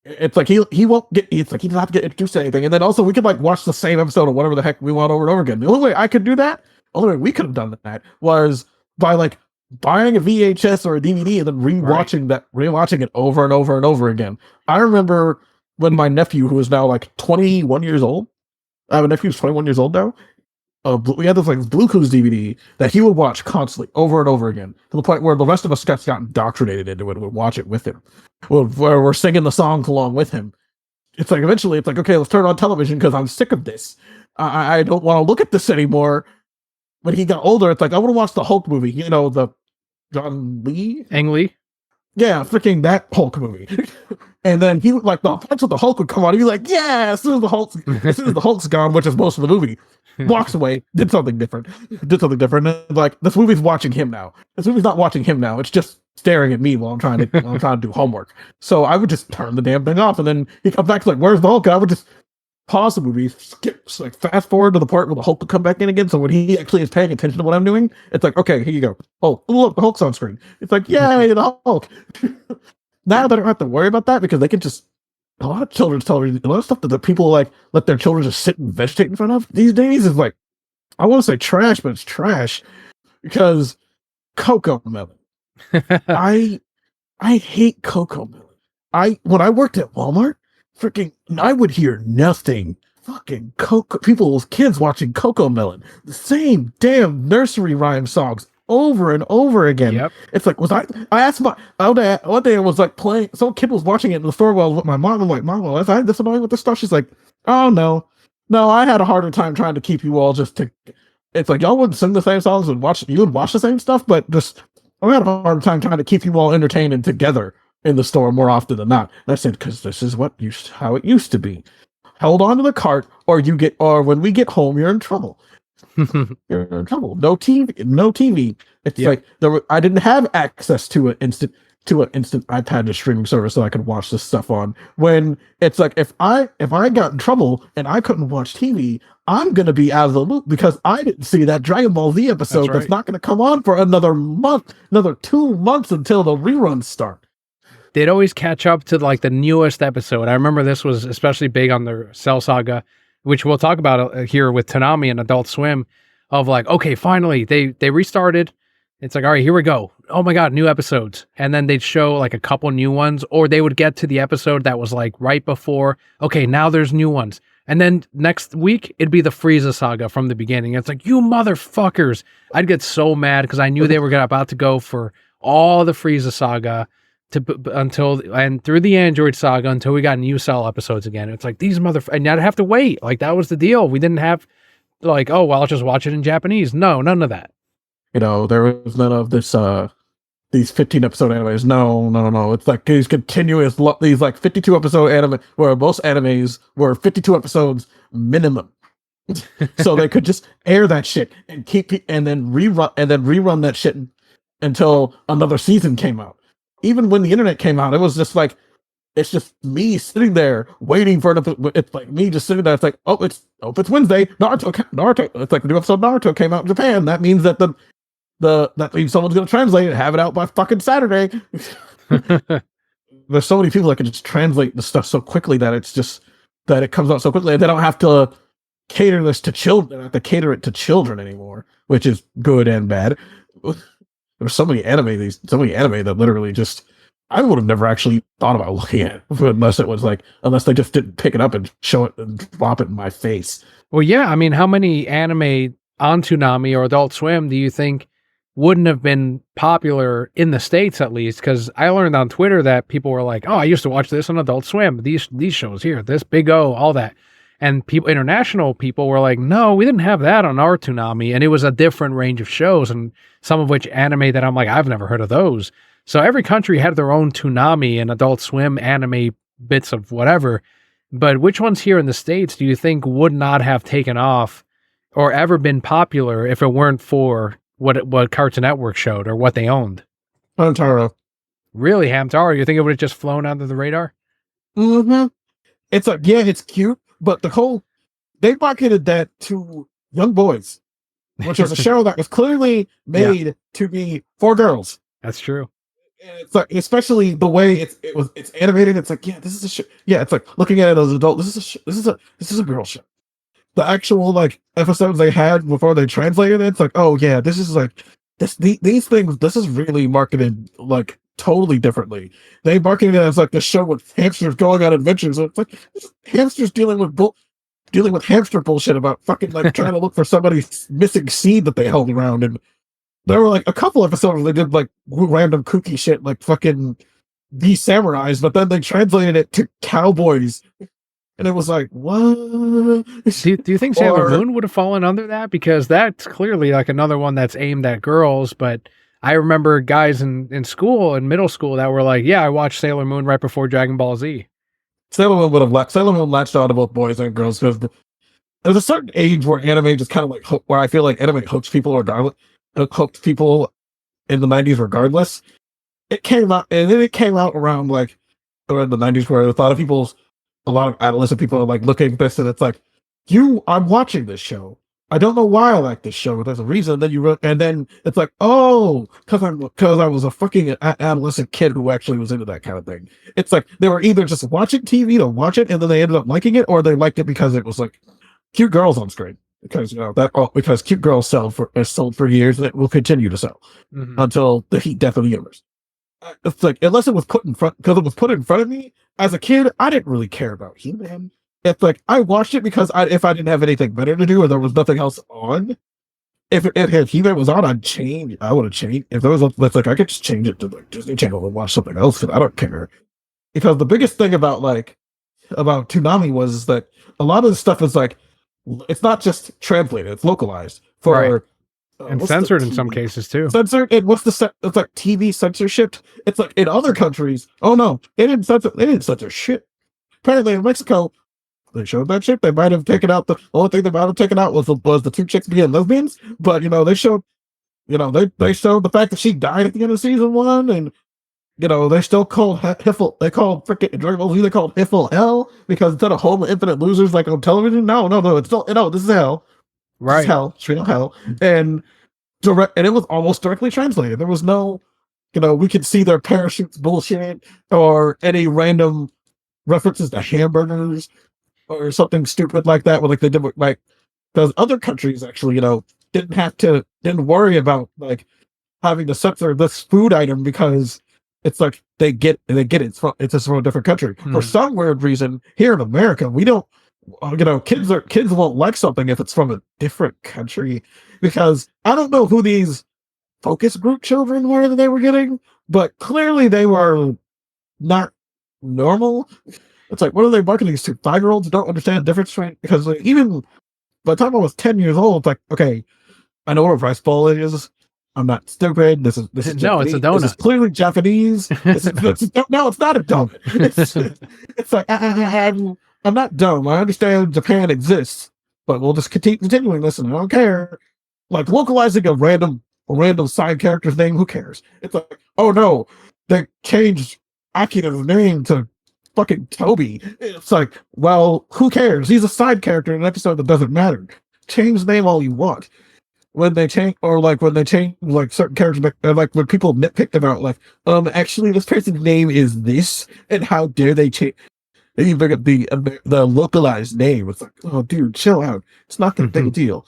It's like he won't get. It's like he doesn't have to get introduced to anything, and then also we could like watch the same episode of whatever the heck we want over and over again. The only way I could do that, the only way we could have done that was by like buying a VHS or a DVD and then rewatching it over and over and over again. I remember when my nephew, who is now like 21 years old, I have a nephew who's 21 years old now. We had this like Blue Clues DVD that he would watch constantly over and over again to the point where the rest of us got indoctrinated into it and would watch it with him. Where we're singing the songs along with him. It's like eventually it's like, okay, let's turn on television because I'm sick of this. I don't want to look at this anymore. When he got older, it's like, I want to watch the Hulk movie. You know, the John Lee? Ang Lee? Yeah, freaking that Hulk movie. And then he like the parts of the Hulk would come on. He'd be like, yeah, as soon as the Hulk's gone, which is most of the movie, walks away, did something different. And like, this movie's watching him now. This movie's not watching him now. It's just staring at me while I'm trying to do homework. So I would just turn the damn thing off, and then he comes back to like, where's the Hulk? And I would just pause the movie, like fast forward to the part where the Hulk will come back in again. So when he actually is paying attention to what I'm doing, it's like, okay, here you go. Oh, look, the Hulk's on screen. It's like, yay, the Hulk. Now they don't have to worry about that because they can just, a lot of children's television, a lot of stuff that the people like let their children just sit and vegetate in front of these days is like, I want to say trash, but it's trash because Cocoa Melon. I hate Cocoa Melon. When I worked at Walmart, I would hear nothing. Fucking people's kids watching Cocoa Melon. The same damn nursery rhyme songs over and over again. Yep. It's like, I asked one day I was like playing, some kid was watching it in the store while with my mom. I'm like, Mom, was I this annoying with this stuff? She's like, oh no, I had a harder time trying to keep you all it's like, y'all wouldn't sing the same songs and you would watch the same stuff, but just, I had a harder time trying to keep you all entertained and together in the store more often than not. And I said, because this is how it used to be. Held on to the cart, or when we get home, you're in trouble. You're in trouble. No TV. It's like I didn't have access to an instant iPad to streaming service so I could watch this stuff on. When it's like, if I got in trouble and I couldn't watch TV, I'm gonna be out of the loop because I didn't see that Dragon Ball Z episode that's not gonna come on for another 2 months until the reruns start. They'd always catch up to like the newest episode. I remember this was especially big on the Cell Saga, which we'll talk about here with Toonami and Adult Swim, of like, okay, finally they restarted. It's like, all right, here we go. Oh my God, new episodes. And then they'd show like a couple new ones, or they would get to the episode that was like right before, okay, now there's new ones. And then next week, it'd be the Frieza Saga from the beginning. It's like, you motherfuckers. I'd get so mad because I knew they were about to go for all the Frieza Saga and through the Android Saga until we got new Cell episodes again. It's like, these and I'd have to wait. Like, that was the deal. We didn't have like, oh, well, I'll just watch it in Japanese. No, none of that. You know, there was none of this, these 15 episode animes. No. It's like these continuous, these like 52 episode anime, where most animes were 52 episodes minimum. So they could just air that shit and then rerun that shit until another season came out. Even when the internet came out, it was just like, it's just me sitting there waiting for it's like me just sitting there. It's like, it's Wednesday. Naruto. It's like the new episode of Naruto came out in Japan. That means that that means someone's going to translate it and have it out by fucking Saturday. There's so many people that can just translate the stuff so quickly that it comes out so quickly. And they don't have to cater this to children. They don't have to cater it to children anymore, which is good and bad. There's so many anime that literally just I would have never actually thought about looking at it unless they just didn't pick it up and show it and drop it in my face. Well, yeah, I mean, how many anime on Toonami or Adult Swim do you think wouldn't have been popular in the States at least? Because I learned on Twitter that people were like, "Oh, I used to watch this on Adult Swim. These shows here, this Big O, all that." And international people were like, "No, we didn't have that on our Toonami," and it was a different range of shows, and some of which anime that I'm like, I've never heard of those. So every country had their own Toonami and Adult Swim anime bits of whatever. But which ones here in the States do you think would not have taken off or ever been popular if it weren't for what Cartoon Network showed or what they owned? Hamtaro. Really, Hamtaro? You think it would have just flown under the radar? Mm-hmm. It's like, yeah, it's cute, but they marketed that to young boys, which was a show that was clearly made to be for girls. That's true. And it's like, especially the way it's animated. It's like, yeah, this is a show. Yeah, it's like looking at it as an adult. This is a girl show. The actual like episodes they had before they translated it, it's like, oh yeah, this is like these things. This is really marketed like totally differently. They marketed it as like the show with hamsters going on adventures. So it's like hamsters dealing with hamster bullshit about fucking like trying to look for somebody's missing seed that they held around. And there were like a couple episodes where they did like random kooky shit like fucking be samurais, but then they translated it to cowboys. And it was like, what? Do you think Sailor Moon would have fallen under that? Because that's clearly like another one that's aimed at girls. But I remember guys in school, in middle school, that were like, yeah, I watched Sailor Moon right before Dragon Ball Z. Sailor Moon latched on to both boys and girls because there's a certain age where anime just kind of like, where I feel like anime hooks people hooked people in the 90s regardless. It came out around like around the 90s where a lot of adolescent people are like looking at this and it's like, I'm watching this show. I don't know why I like this show, but there's a reason. And then it's like, oh, because I was a fucking adolescent kid who actually was into that kind of thing. It's like they were either just watching TV to watch it and then they ended up liking it, or they liked it because it was like cute girls on screen. Because because cute girls sold for years and it will continue to sell until the heat death of the universe. It's like, unless it was put in front of me as a kid, I didn't really care about He-Man. It's like I watched it because if I didn't have anything better to do or there was nothing else on, if He-Man was on, I would have changed. If there was I could just change it to like Disney Channel and watch something else because I don't care. Because the biggest thing about Toonami was that a lot of the stuff is like, it's not just translated; it's localized for. Right. And censored in some cases too. Censored, and it's like TV censorship. It's like in other countries. Oh no, they didn't censor shit. Apparently in Mexico, they showed that shit. They might have taken out the only thing they might have taken out was the two chicks being lesbians. But they showed, they showed the fact that she died at the end of season 1, and they still called Hiffle. They called freaking Dragon Ball Z. They called Hiffle hell because instead of home infinite losers like on television. No, it's still this is hell. Right. Hell, straight up hell. And it was almost directly translated. There was no, we could see their parachutes bullshit or any random references to hamburgers or something stupid like that. Where like they did like those other countries actually, didn't worry about like having to censor this food item because it's like they get it's just from a different country. For some weird reason, here in America, we don't. Kids won't like something if it's from a different country, because I don't know who these focus group children were that they were getting, but clearly they were not normal. It's like, what are they marketing to? 5-year-olds don't understand the difference, right? Because like, even by the time I was 10 years old, it's like, okay, I know what a rice ball is. I'm not stupid. This is no, it's a donut. This is clearly Japanese. No, it's not a donut. It's like I'm not dumb. I understand Japan exists, but we'll just continuing this, and I don't care. Like localizing a random side character's name, who cares? It's like, oh no, they changed Akira's name to fucking Toby. It's like, well, who cares? He's a side character in an episode that doesn't matter. Change the name all you want. When they change like certain characters, like when people nitpick about like, actually this person's name is this, and how dare they change? You bring up the localized name. It's like, oh, dude, chill out. It's not that big a deal.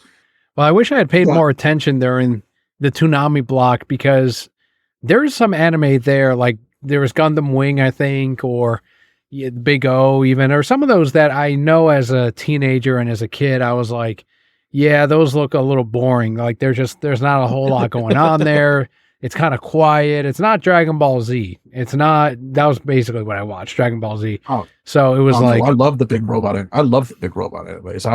Well, I wish I had paid more attention during the Toonami block, because there's some anime there, like there was Gundam Wing, I think, or Big O even, or some of those that I know as a teenager and as a kid, I was like, yeah, those look a little boring. Like there's not a whole lot going on there. It's kind of quiet. It's not Dragon Ball Z. It's not, that was basically what I watched, Dragon Ball Z. Oh, so it was like, no, I love the big robot. I love the big robot animes.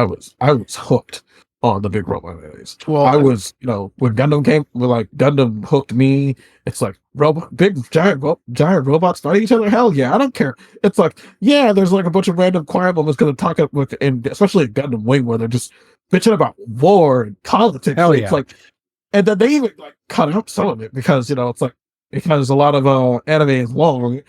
I was hooked on the big robot animes. well, I was, when Gundam came, like Gundam hooked me. It's like big giant robots fighting each other. Hell yeah, I don't care. It's like, yeah, there's like a bunch of random choir members going to talk up with, and especially Gundam Wing, where they're just bitching about war and politics. Hell It's yeah. like, and then they even like cut out some of it because it's like, because a lot of anime is long.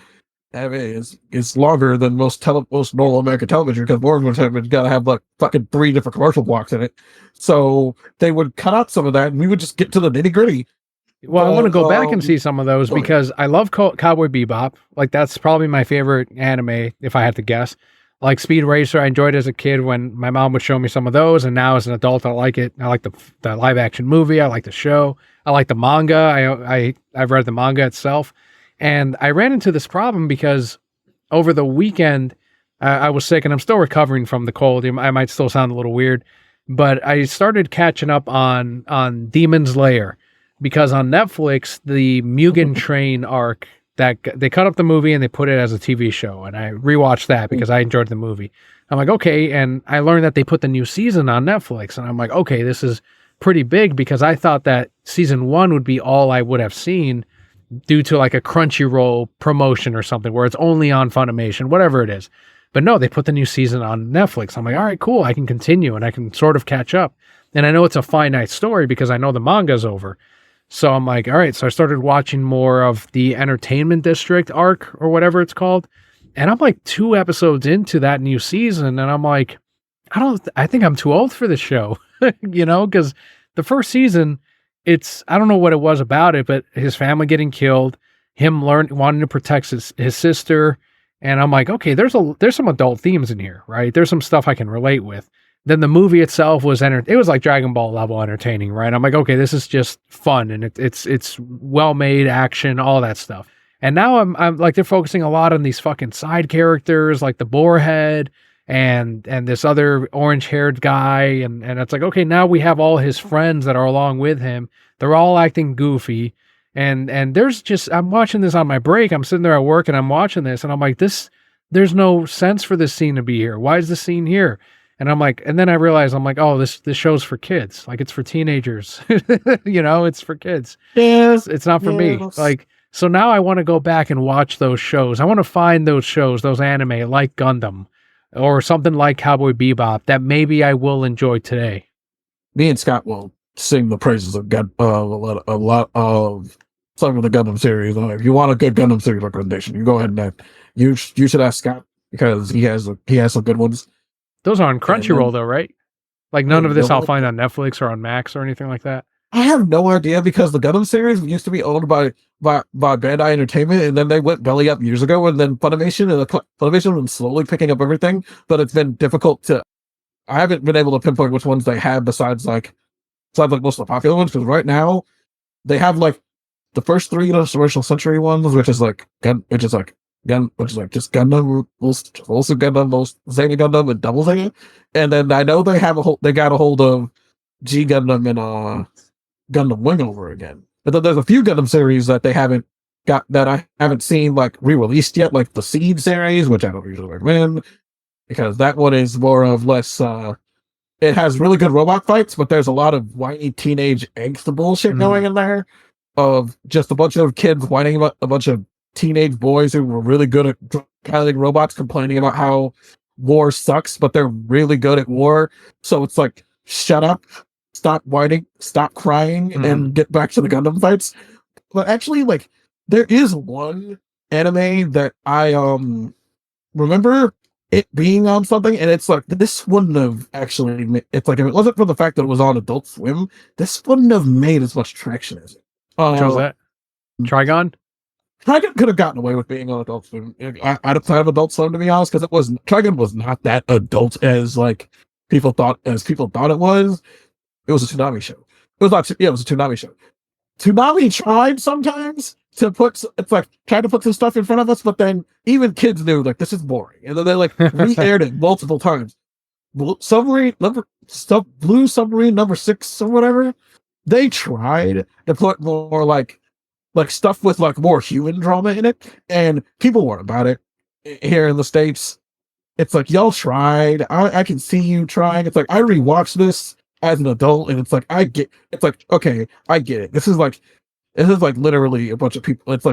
Anime is longer than most normal American television, because more television got to have like fucking 3 different commercial blocks in it. So they would cut out some of that, and we would just get to the nitty gritty. Well, I want to go back and see some of those because I love Cowboy Bebop. Like that's probably my favorite anime, if I had to guess. Like Speed Racer, I enjoyed as a kid when my mom would show me some of those, and now as an adult, I like it. I like the live action movie. I like the show. I like the manga. I've read the manga itself, and I ran into this problem because over the weekend I was sick, and I'm still recovering from the cold. I might still sound a little weird, but I started catching up on Demon's Lair because on Netflix the Mugen Train arc, that they cut up the movie and they put it as a TV show, and I rewatched that because I enjoyed the movie. I'm like, okay, and I learned that they put the new season on Netflix, and I'm like, okay, this is pretty big because I thought that season 1 would be all I would have seen due to like a Crunchyroll promotion or something where it's only on Funimation, whatever it is. But no, they put the new season on Netflix. I'm like, all right, cool, I can continue and I can sort of catch up. And I know it's a finite story because I know the manga's over. So I'm like, all right. So I started watching more of the Entertainment District arc or whatever it's called. And I'm like 2 episodes into that new season. And I'm like, I think I'm too old for this show, because the first season, I don't know what it was about it, but his family getting killed, him wanting to protect his sister. And I'm like, okay, there's some adult themes in here, right? There's some stuff I can relate with. Then the movie itself was it was like Dragon Ball level entertaining, right? I'm like, okay, this is just fun and it's well made action, all that stuff. And now I'm like, they're focusing a lot on these fucking side characters like the Boarhead and this other orange haired guy, and it's like, okay, now we have all his friends that are along with him. They're all acting goofy, and I'm watching this on my break. I'm sitting there at work and I'm watching this, and I'm like, there's no sense for this scene to be here. Why is the scene here? And I'm like, and then I realized, I'm like, oh, this show's for kids. Like, it's for teenagers. It's for kids. Yes, it's not for me. Like, so now I want to go back and watch those shows. I want to find those shows, those anime like Gundam or something like Cowboy Bebop that maybe I will enjoy today. Me and Scott will sing the praises of a lot of some of the Gundam series. If you want a good Gundam series recommendation, you go ahead and you should ask Scott because he has some good ones. Those are on Crunchyroll though, right? Like none of this I'll find on Netflix or on Max or anything like that. I have no idea because the Gundam series used to be owned by Bandai Entertainment, and then they went belly up years ago, and then Funimation has been slowly picking up everything, but it's been difficult to. I haven't been able to pinpoint which ones they have besides most of the popular ones, because right now they have like the first 3 Original Century ones, which is like just Gundam, also Gundam, Zeta Gundam, and Double Zeta. And then I know they got a hold of G Gundam and Gundam Wing over again. But then there's a few Gundam series that I haven't seen like re-released yet, like the Seed series, which I don't usually recommend because that one is more of less. It has really good robot fights, but there's a lot of whiny teenage angst bullshit going in there, of just a bunch of kids whining about a bunch of teenage boys who were really good at piloting robots complaining about how war sucks, but they're really good at war. So it's like, shut up, stop whining, stop crying, and get back to the Gundam fights. But actually, like, there is one anime that I remember it being on something, and it's like, this wouldn't have actually, it's like, if it wasn't for the fact that it was on Adult Swim, this wouldn't have made as much traction as it. Which was that? Trigon? Trigon could have gotten away with being on Adult Swim. I'd have had Adult Swim, to be honest, because Trigon was not that adult as like people thought it was. It was a Toonami show. It was a Toonami show. Toonami tried sometimes to put, it's like, tried to put some stuff in front of us, but then even kids knew, like, this is boring. And then they, like, re-aired it multiple times. Blue Submarine number 6 or whatever, they tried to put more, like stuff with, like, more human drama in it, and people weren't about it here in the States. It's like, y'all tried. I can see you trying. It's like, I rewatched this as an adult, and it's like, okay, I get it. This is like literally a bunch of people. It's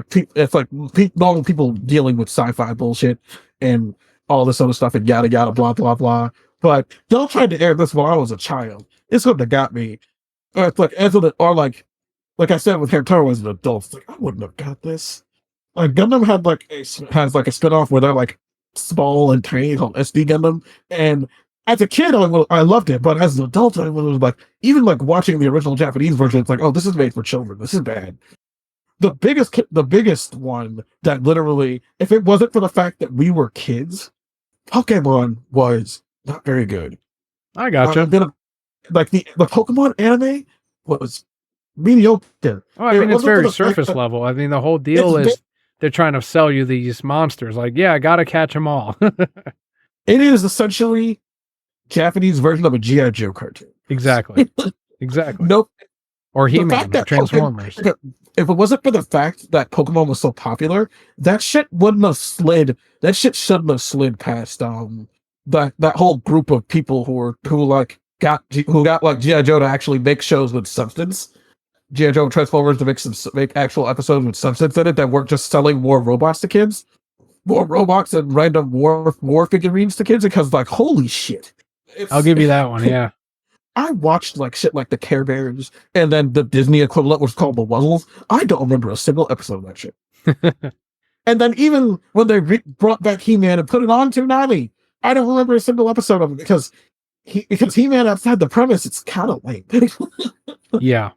like normal people dealing with sci-fi bullshit and all this other stuff and yada yada blah blah blah. But y'all tried to air this when I was a child. It's what that got me. It's like like I said with Hantaro as an adult. It's like, I wouldn't have got this. Like Gundam has like a spinoff where they're like small and tiny called SD Gundam, and as a kid I loved it, but as an adult I was like, even like watching the original Japanese version, it's like, oh, this is made for children. This is bad. The biggest one that literally, if it wasn't for the fact that we were kids, Pokemon was not very good. I gotcha. Like the Pokemon anime was mediocre. Oh, I mean, it's very surface level. I mean, the whole deal is they're trying to sell you these monsters. Like, yeah, I gotta catch them all. It is essentially Japanese version of a G.I. Joe cartoon. Exactly. Exactly. Nope. Or He-Man, or Transformers. If it wasn't for the fact that Pokemon was so popular, that shit wouldn't have slid. That shit shouldn't have slid past that whole group of people who got like G.I. Joe to actually make shows with substance. G.I. Joe and Transformers to make actual episodes with substance in it that weren't just selling more robots to kids, more robots and random war figurines to kids. Because like, holy shit, I'll give you that one. Yeah, I watched like shit like the Care Bears, and then the Disney equivalent was called the Wuzzles. I don't remember a single episode of that shit. And then even when they brought back He-Man and put it on Toonami, I don't remember a single episode of it because He-Man outside the premise, it's kind of lame. Yeah.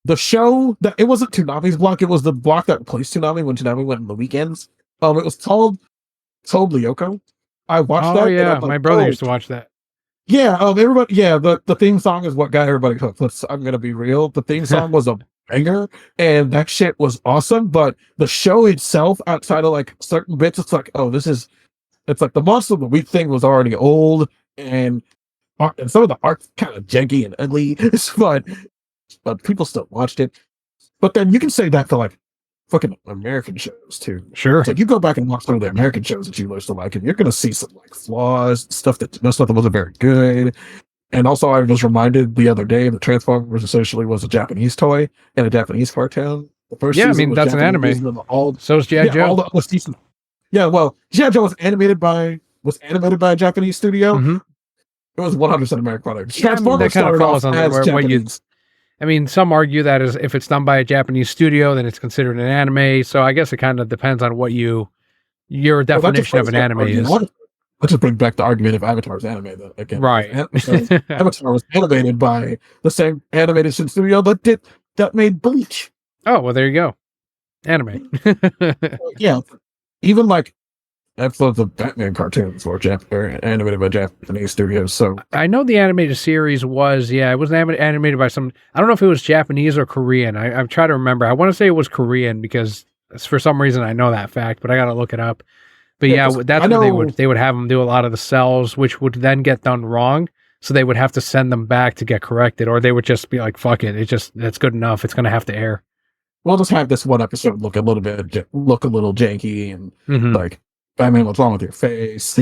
The show that it wasn't Toonami's block, it was the block that replaced Toonami when Toonami went on the weekends. It was called Lyoko. I watched that. Oh yeah, like, my brother used to watch that. Yeah, everybody. Yeah, the theme song is what got everybody hooked. I'm gonna be real. The theme song was a banger, and that shit was awesome. But the show itself, outside of like certain bits, it's like, oh, it's like the Monster of the Week thing was already old, and some of the art's kind of janky and ugly. It's fun. But people still watched it. But then you can say that for like fucking American shows too. Sure. It's like you go back and watch some of the American shows that you used to like, and you're gonna see some like flaws, stuff that wasn't very good. And also, I was reminded the other day that Transformers essentially was a Japanese toy and a Japanese cartoon. The first I mean that's Japanese an anime. So is G.I. Joe. Well, G.I. Joe was animated by a Japanese studio. Mm-hmm. It was 100% American product. Yeah, that kind of falls on what you. I mean, some argue that if it's done by a Japanese studio, then it's considered an anime. So I guess it kind of depends on what your definition of an anime is. Let's just bring back the argument if Avatar's anime, though. Again, right? Avatar was animated by the same animation studio that made Bleach. Oh well, there you go, anime. Yeah, even like episodes of Batman cartoons were animated by Japanese studios. So I know the animated series was, it was animated by some, I don't know if it was Japanese or Korean. I'm trying to remember. I want to say it was Korean because for some reason I know that fact, but I got to look it up. But that's where they would have them do a lot of the cells, which would then get done wrong. So they would have to send them back to get corrected, or they would just be like, fuck it. That's good enough. It's going to have to air. We'll just have this one episode look a little janky and like, Batman, what's wrong with your face?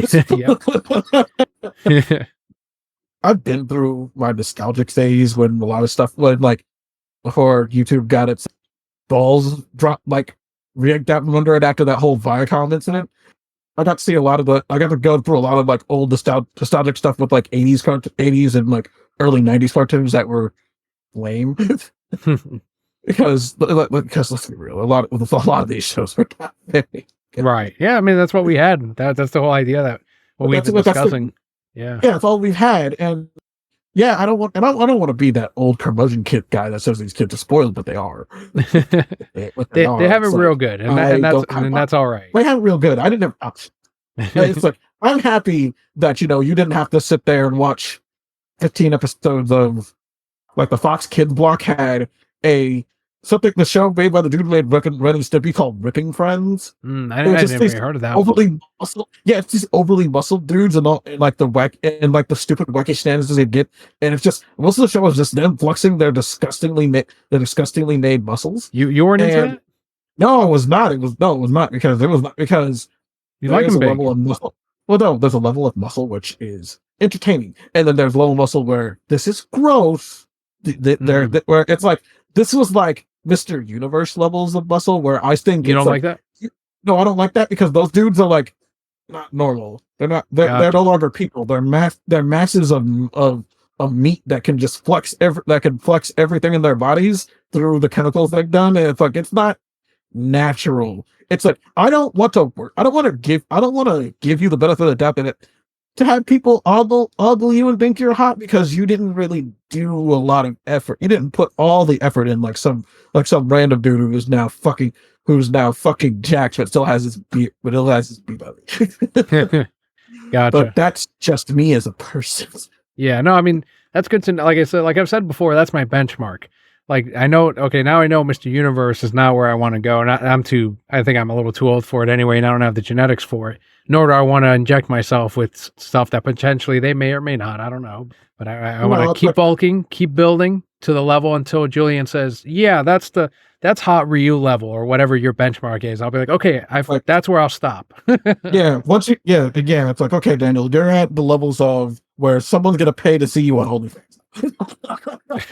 I've been through my nostalgic phase when a lot of stuff, before YouTube got its balls dropped, rigged out from under it after that whole Viacom incident. I got to go through a lot of like old nostalgic stuff with like 80s and early 90s cartoons that were lame. because let's be real, a lot of these shows were not very. Right. Yeah. I mean, that's what we had. That's the whole idea that we've been discussing. Yeah. That's all we've had. And yeah, I don't want to be that old curmudgeon kid guy that says these kids are spoiled, but they are. they have it real good, and that's all right. They have it real good. I didn't have. It's like, I'm happy that you didn't have to sit there and watch 15 episodes of like the Fox Kids block had a something the show made by the dude who made Ren and Stimpy called Ripping Friends. I never heard of that. Overly muscle, yeah, it's just overly muscled dudes and all, and like the the stupid wacky shenanigans they get, and it's just most of the show is just them flexing their disgustingly made muscles. You weren't into that? No, it was not. It was not because you like them big. Level of muscle. Well, no, there's a level of muscle which is entertaining, and then there's a level of muscle where this is gross. Where it's like this was like Mr. Universe levels of muscle, where I think you don't like that. No, I don't like that because those dudes are like not normal. They're not. They're no longer people. They're masses of meat that can just flex everything in their bodies through the chemicals they've done, and it's like it's not natural. It's like I don't want to give you the benefit of the doubt in it to have people ogle you and think you're hot because you didn't really do a lot of effort. You didn't put all the effort in like some random dude who's now fucking jacked but still has his beard belly. Gotcha. But that's just me as a person. Yeah, no, I mean that's good to know. Like I've said before, that's my benchmark. Like I know, okay, now I know Mr. Universe is not where I want to go, and I think I'm a little too old for it anyway, and I don't have the genetics for it. Nor do I want to inject myself with stuff that potentially they may or may not. I don't know, but I want to keep bulking, keep building to the level until Julian says, "Yeah, that's hot Ryu level or whatever your benchmark is." I'll be like, "Okay, that's where I'll stop." Again, it's like, okay, Daniel, you're at the levels of where someone's gonna pay to see you on OnlyFans.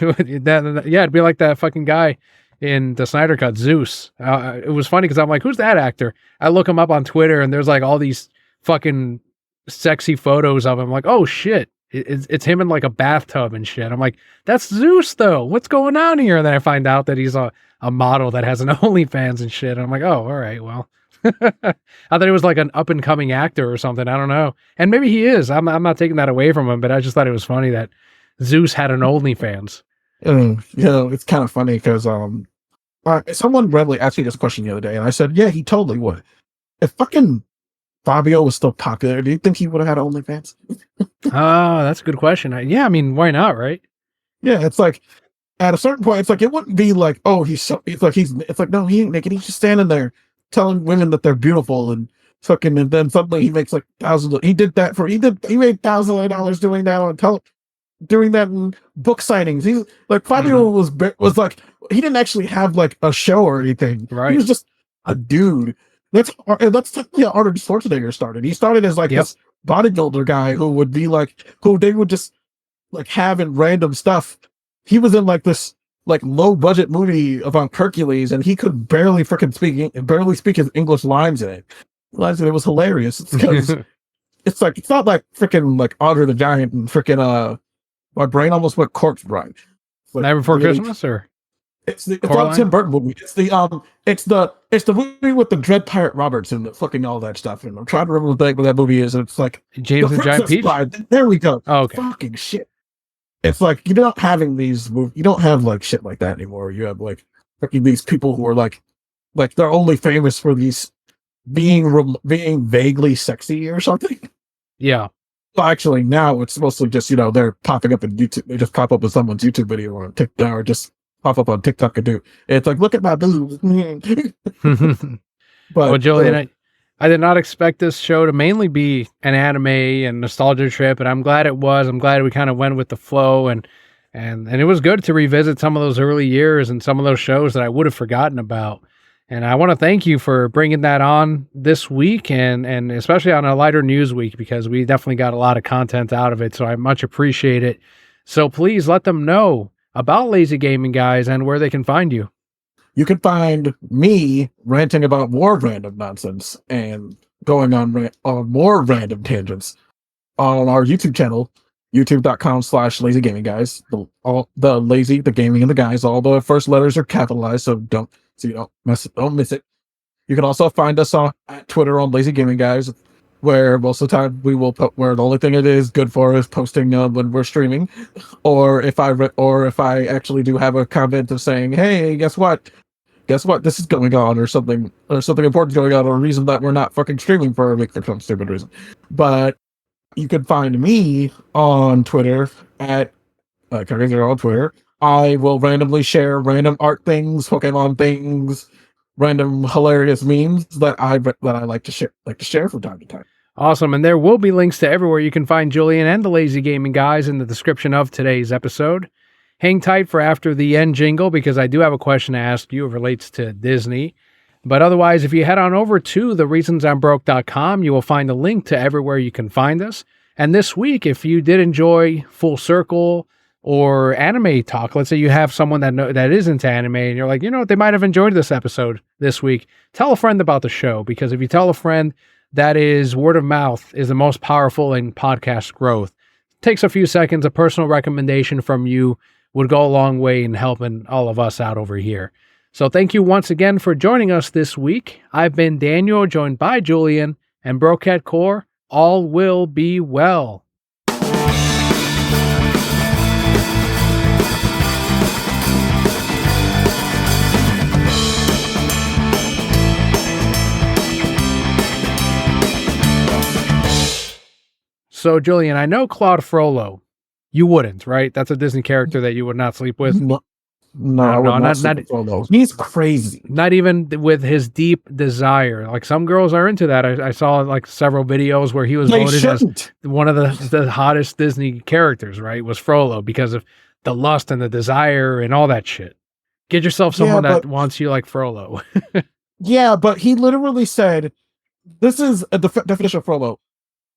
It'd be like that fucking guy in the Snyder Cut, Zeus. It was funny because I'm like, who's that actor? I look him up on Twitter and there's like all these fucking sexy photos of him. I'm like, oh shit, it's him in like a bathtub and shit. I'm like, that's Zeus though. What's going on here? And then I find out that he's a model that has an OnlyFans and shit. And I'm like, oh, all right, well. I thought he was like an up and coming actor or something. I don't know. And maybe he is. I'm not taking that away from him, but I just thought it was funny that Zeus had an OnlyFans. It's kind of funny because someone randomly asked me this question the other day, and I said, yeah, he totally would. If fucking Fabio was still popular, do you think he would have had OnlyFans? That's a good question. I mean, why not, right? Yeah, it's like at a certain point, it's like it wouldn't be like, oh, it's like no, he ain't naked. He's just standing there telling women that they're beautiful and fucking, and then suddenly he makes like thousands. He made thousands of dollars doing that in book signings. He's like Fabio was like he didn't actually have like a show or anything. Right. He was just a dude. That's Arnold Schwarzenegger started. He started as like this bodybuilder guy who they would just like have in random stuff. He was in like this like low budget movie about Hercules, and he could barely speak his English lines in it. Realized that it was hilarious. It's because it's not like freaking like Andre the Giant and freaking my brain almost went corpse bride. Night Before Christmas, or it's not Tim Burton movie. It's the movie with the Dread Pirate Roberts and the fucking all that stuff. And I'm trying to remember what that movie is. And it's like James and Giant Peach. There we go. Oh, okay. Fucking shit. It's like you're not having these movies. You don't have like shit like that anymore. You have like these people who are like they're only famous for these being vaguely sexy or something. Yeah. Well, actually, now it's mostly just they're popping up in YouTube. They just pop up with someone's YouTube video or TikTok, or just pop up on TikTok and do. It's like, look at my boobs. Well, Julian, I did not expect this show to mainly be an anime and nostalgia trip, and I'm glad it was. I'm glad we kind of went with the flow, and it was good to revisit some of those early years and some of those shows that I would have forgotten about. And I want to thank you for bringing that on this week, and especially on a lighter news week, because we definitely got a lot of content out of it. So I much appreciate it. So please let them know about Lazy Gaming Guys and where they can find you. You can find me ranting about more random nonsense and going on more random tangents on our YouTube channel, youtube.com/lazygamingguys. The lazy, the gaming, and the guys. All the first letters are capitalized, so you don't miss it. You can also find us at Twitter on Lazy Gaming Guys, where most of the time we will put where the only thing it is good for is posting when we're streaming, or if I actually do have a comment of saying, hey, guess what, this is going on, or something important going on, or a reason that we're not fucking streaming for a week for some stupid reason. But you can find me on Twitter at on Twitter I will randomly share random art things, Pokemon things, random hilarious memes that I like to share from time to time. Awesome. And there will be links to everywhere you can find Julian and the Lazy Gaming Guys in the description of today's episode. Hang tight for after the end jingle, because I do have a question to ask you. It relates to Disney. But otherwise, if you head on over to thereasonsimbroke.com, you will find a link to everywhere you can find us. And this week, if you did enjoy Full Circle or anime talk, let's say you have someone that is into anime and you're like, they might have enjoyed this episode this week, tell a friend about the show, because if you tell a friend, that is, word of mouth is the most powerful in podcast growth. It takes a few seconds. A personal recommendation from you would go a long way in helping all of us out over here. So thank you once again for joining us this week. I've been Daniel, joined by Julian, and Brocat Core. All will be well. So, Julian, I know Claude Frollo. You wouldn't, right? That's a Disney character that you would not sleep with. No, not he's crazy. Not even with his deep desire. Like, some girls are into that. I saw like several videos where he was voted as one of the hottest Disney characters, right? Was Frollo, because of the lust and the desire and all that shit. Get yourself someone that wants you like Frollo. Yeah, but he literally said, this is a definition of Frollo.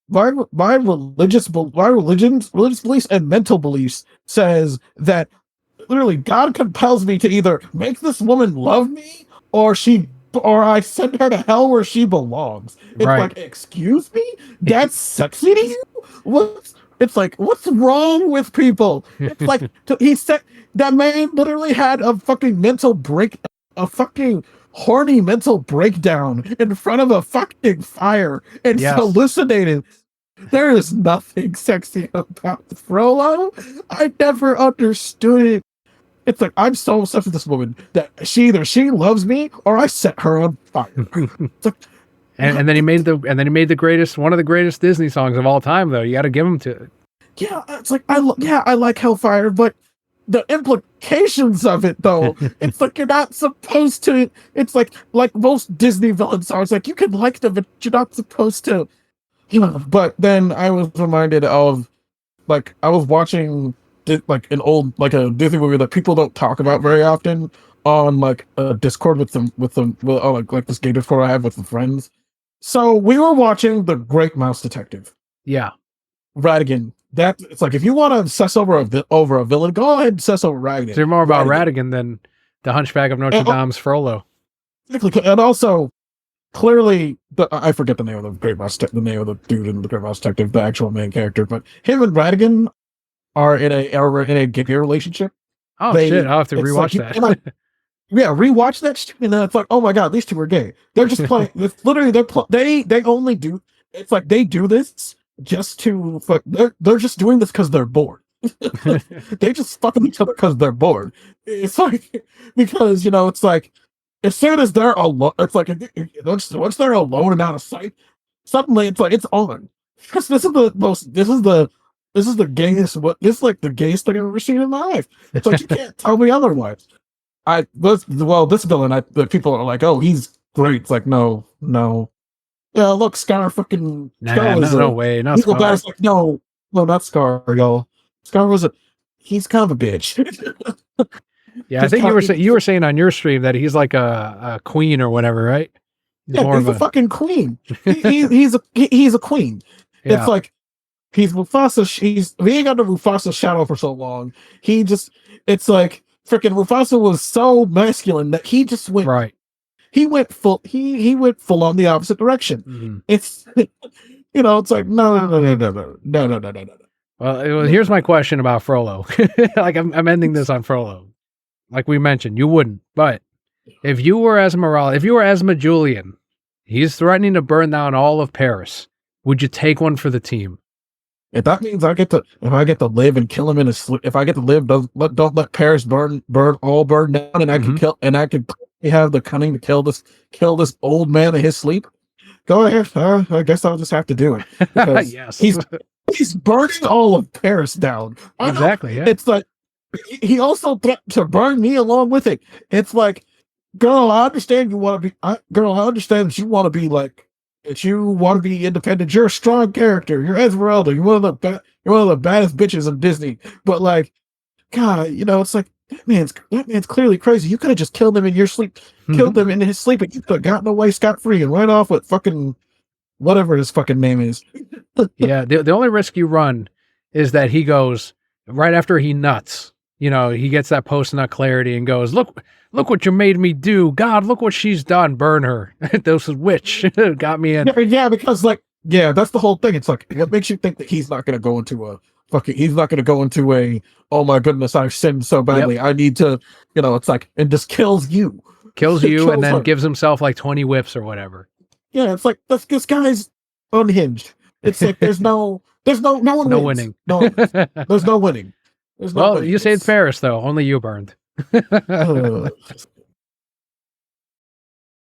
My religious beliefs and mental beliefs says that literally God compels me to either make this woman love me or I send her to hell where she belongs. It's like, excuse me? That's sexy to you? What's wrong with people? It's like, he said that man literally had a fucking horny mental breakdown in front of a fucking fire and hallucinated. There is nothing sexy about Frollo. I never understood it. It's like, I'm so obsessed with this woman that she loves me or I set her on fire. It's like, and then he made one of the greatest Disney songs of all time, though. You got to give him to it. Yeah, it's like, I like Hellfire, but the implications of it, though, it's like you're not supposed to. It's like most Disney villain songs, like you can like them, but you're not supposed to. But then I was reminded of, like, I was watching like a Disney movie that people don't talk about very often on like a Discord with this game Discord I have with some friends. So we were watching The Great Mouse Detective. Yeah, Ratigan. It's like, if you want to obsess over a villain, go ahead and obsess over Ratigan. So you're more about Ratigan than the Hunchback of Notre Dame's Frollo. And also, clearly, I forget the name of the name of the dude in The Great Mouse Detective, the actual main character, but him and Ratigan are in a gay relationship. Oh shit! I'll have to rewatch that. Rewatch that shit, and then it's like, oh my god, these two are gay. They're just playing. Literally, they only do. It's like they do this just to fuck. They're just doing this because they're bored. They just fucking each other because they're bored. It's like, because it's like, as soon as they're alone, it's like once they're alone and out of sight, suddenly it's like it's on. Because this is the gayest. This is like the gayest thing I've ever seen in my life. It's like, you can't tell me otherwise. This villain, the people are like, oh, he's great. It's like, no. Yeah, look, Scar fucking. Scar no way, not Scar. It's like, no, not Scar, y'all. Scar he's kind of a bitch. Yeah, I think you were saying on your stream that he's like a queen or whatever, right? He's a fucking queen. He's a queen. Yeah. It's like, he's Mufasa. We ain't got the Mufasa shadow for so long. It's like, freaking Mufasa was so masculine that he just went right. He went full on the opposite direction. Mm-hmm. It's it's like, no. Well, here's my question about Frollo. Like, I'm ending this on Frollo. Like we mentioned, you wouldn't. But if you were Esma Julian, he's threatening to burn down all of Paris. Would you take one for the team? If that means I get to live and kill him in his sleep, if I get to live, don't let Paris burn down, and I can kill, and I can have the cunning to kill this old man in his sleep. Go ahead. I guess I'll just have to do it. Yes, he's burning all of Paris down. Exactly. Yeah. It's like, he also threatened to burn me along with it. It's like, girl, I understand you want to be, girl, I understand that you want to be like, that you want to be independent. You're a strong character. You're Esmeralda. You're one of the baddest bitches in Disney. But like, God, it's like that man's clearly crazy. You could have just killed him in your sleep, killed him in his sleep, and you could have gotten away scot free and right off with fucking whatever his fucking name is. Yeah, the only risk you run is that he goes right after he nuts. He gets that post-nut clarity and goes, look what you made me do. God, look what she's done. Burn her. This is witch. Got me in. Yeah, because that's the whole thing. It's like, what makes you think that he's not going to go into a, oh my goodness, I've sinned so badly. Yep. I need to, it's like, and just kills you. Kills you and then gives himself like 20 whips or whatever. Yeah, it's like, this guy's unhinged. It's like, there's no one no wins. Winning. No, there's no winning. Well, you saved Paris though. Only you burned.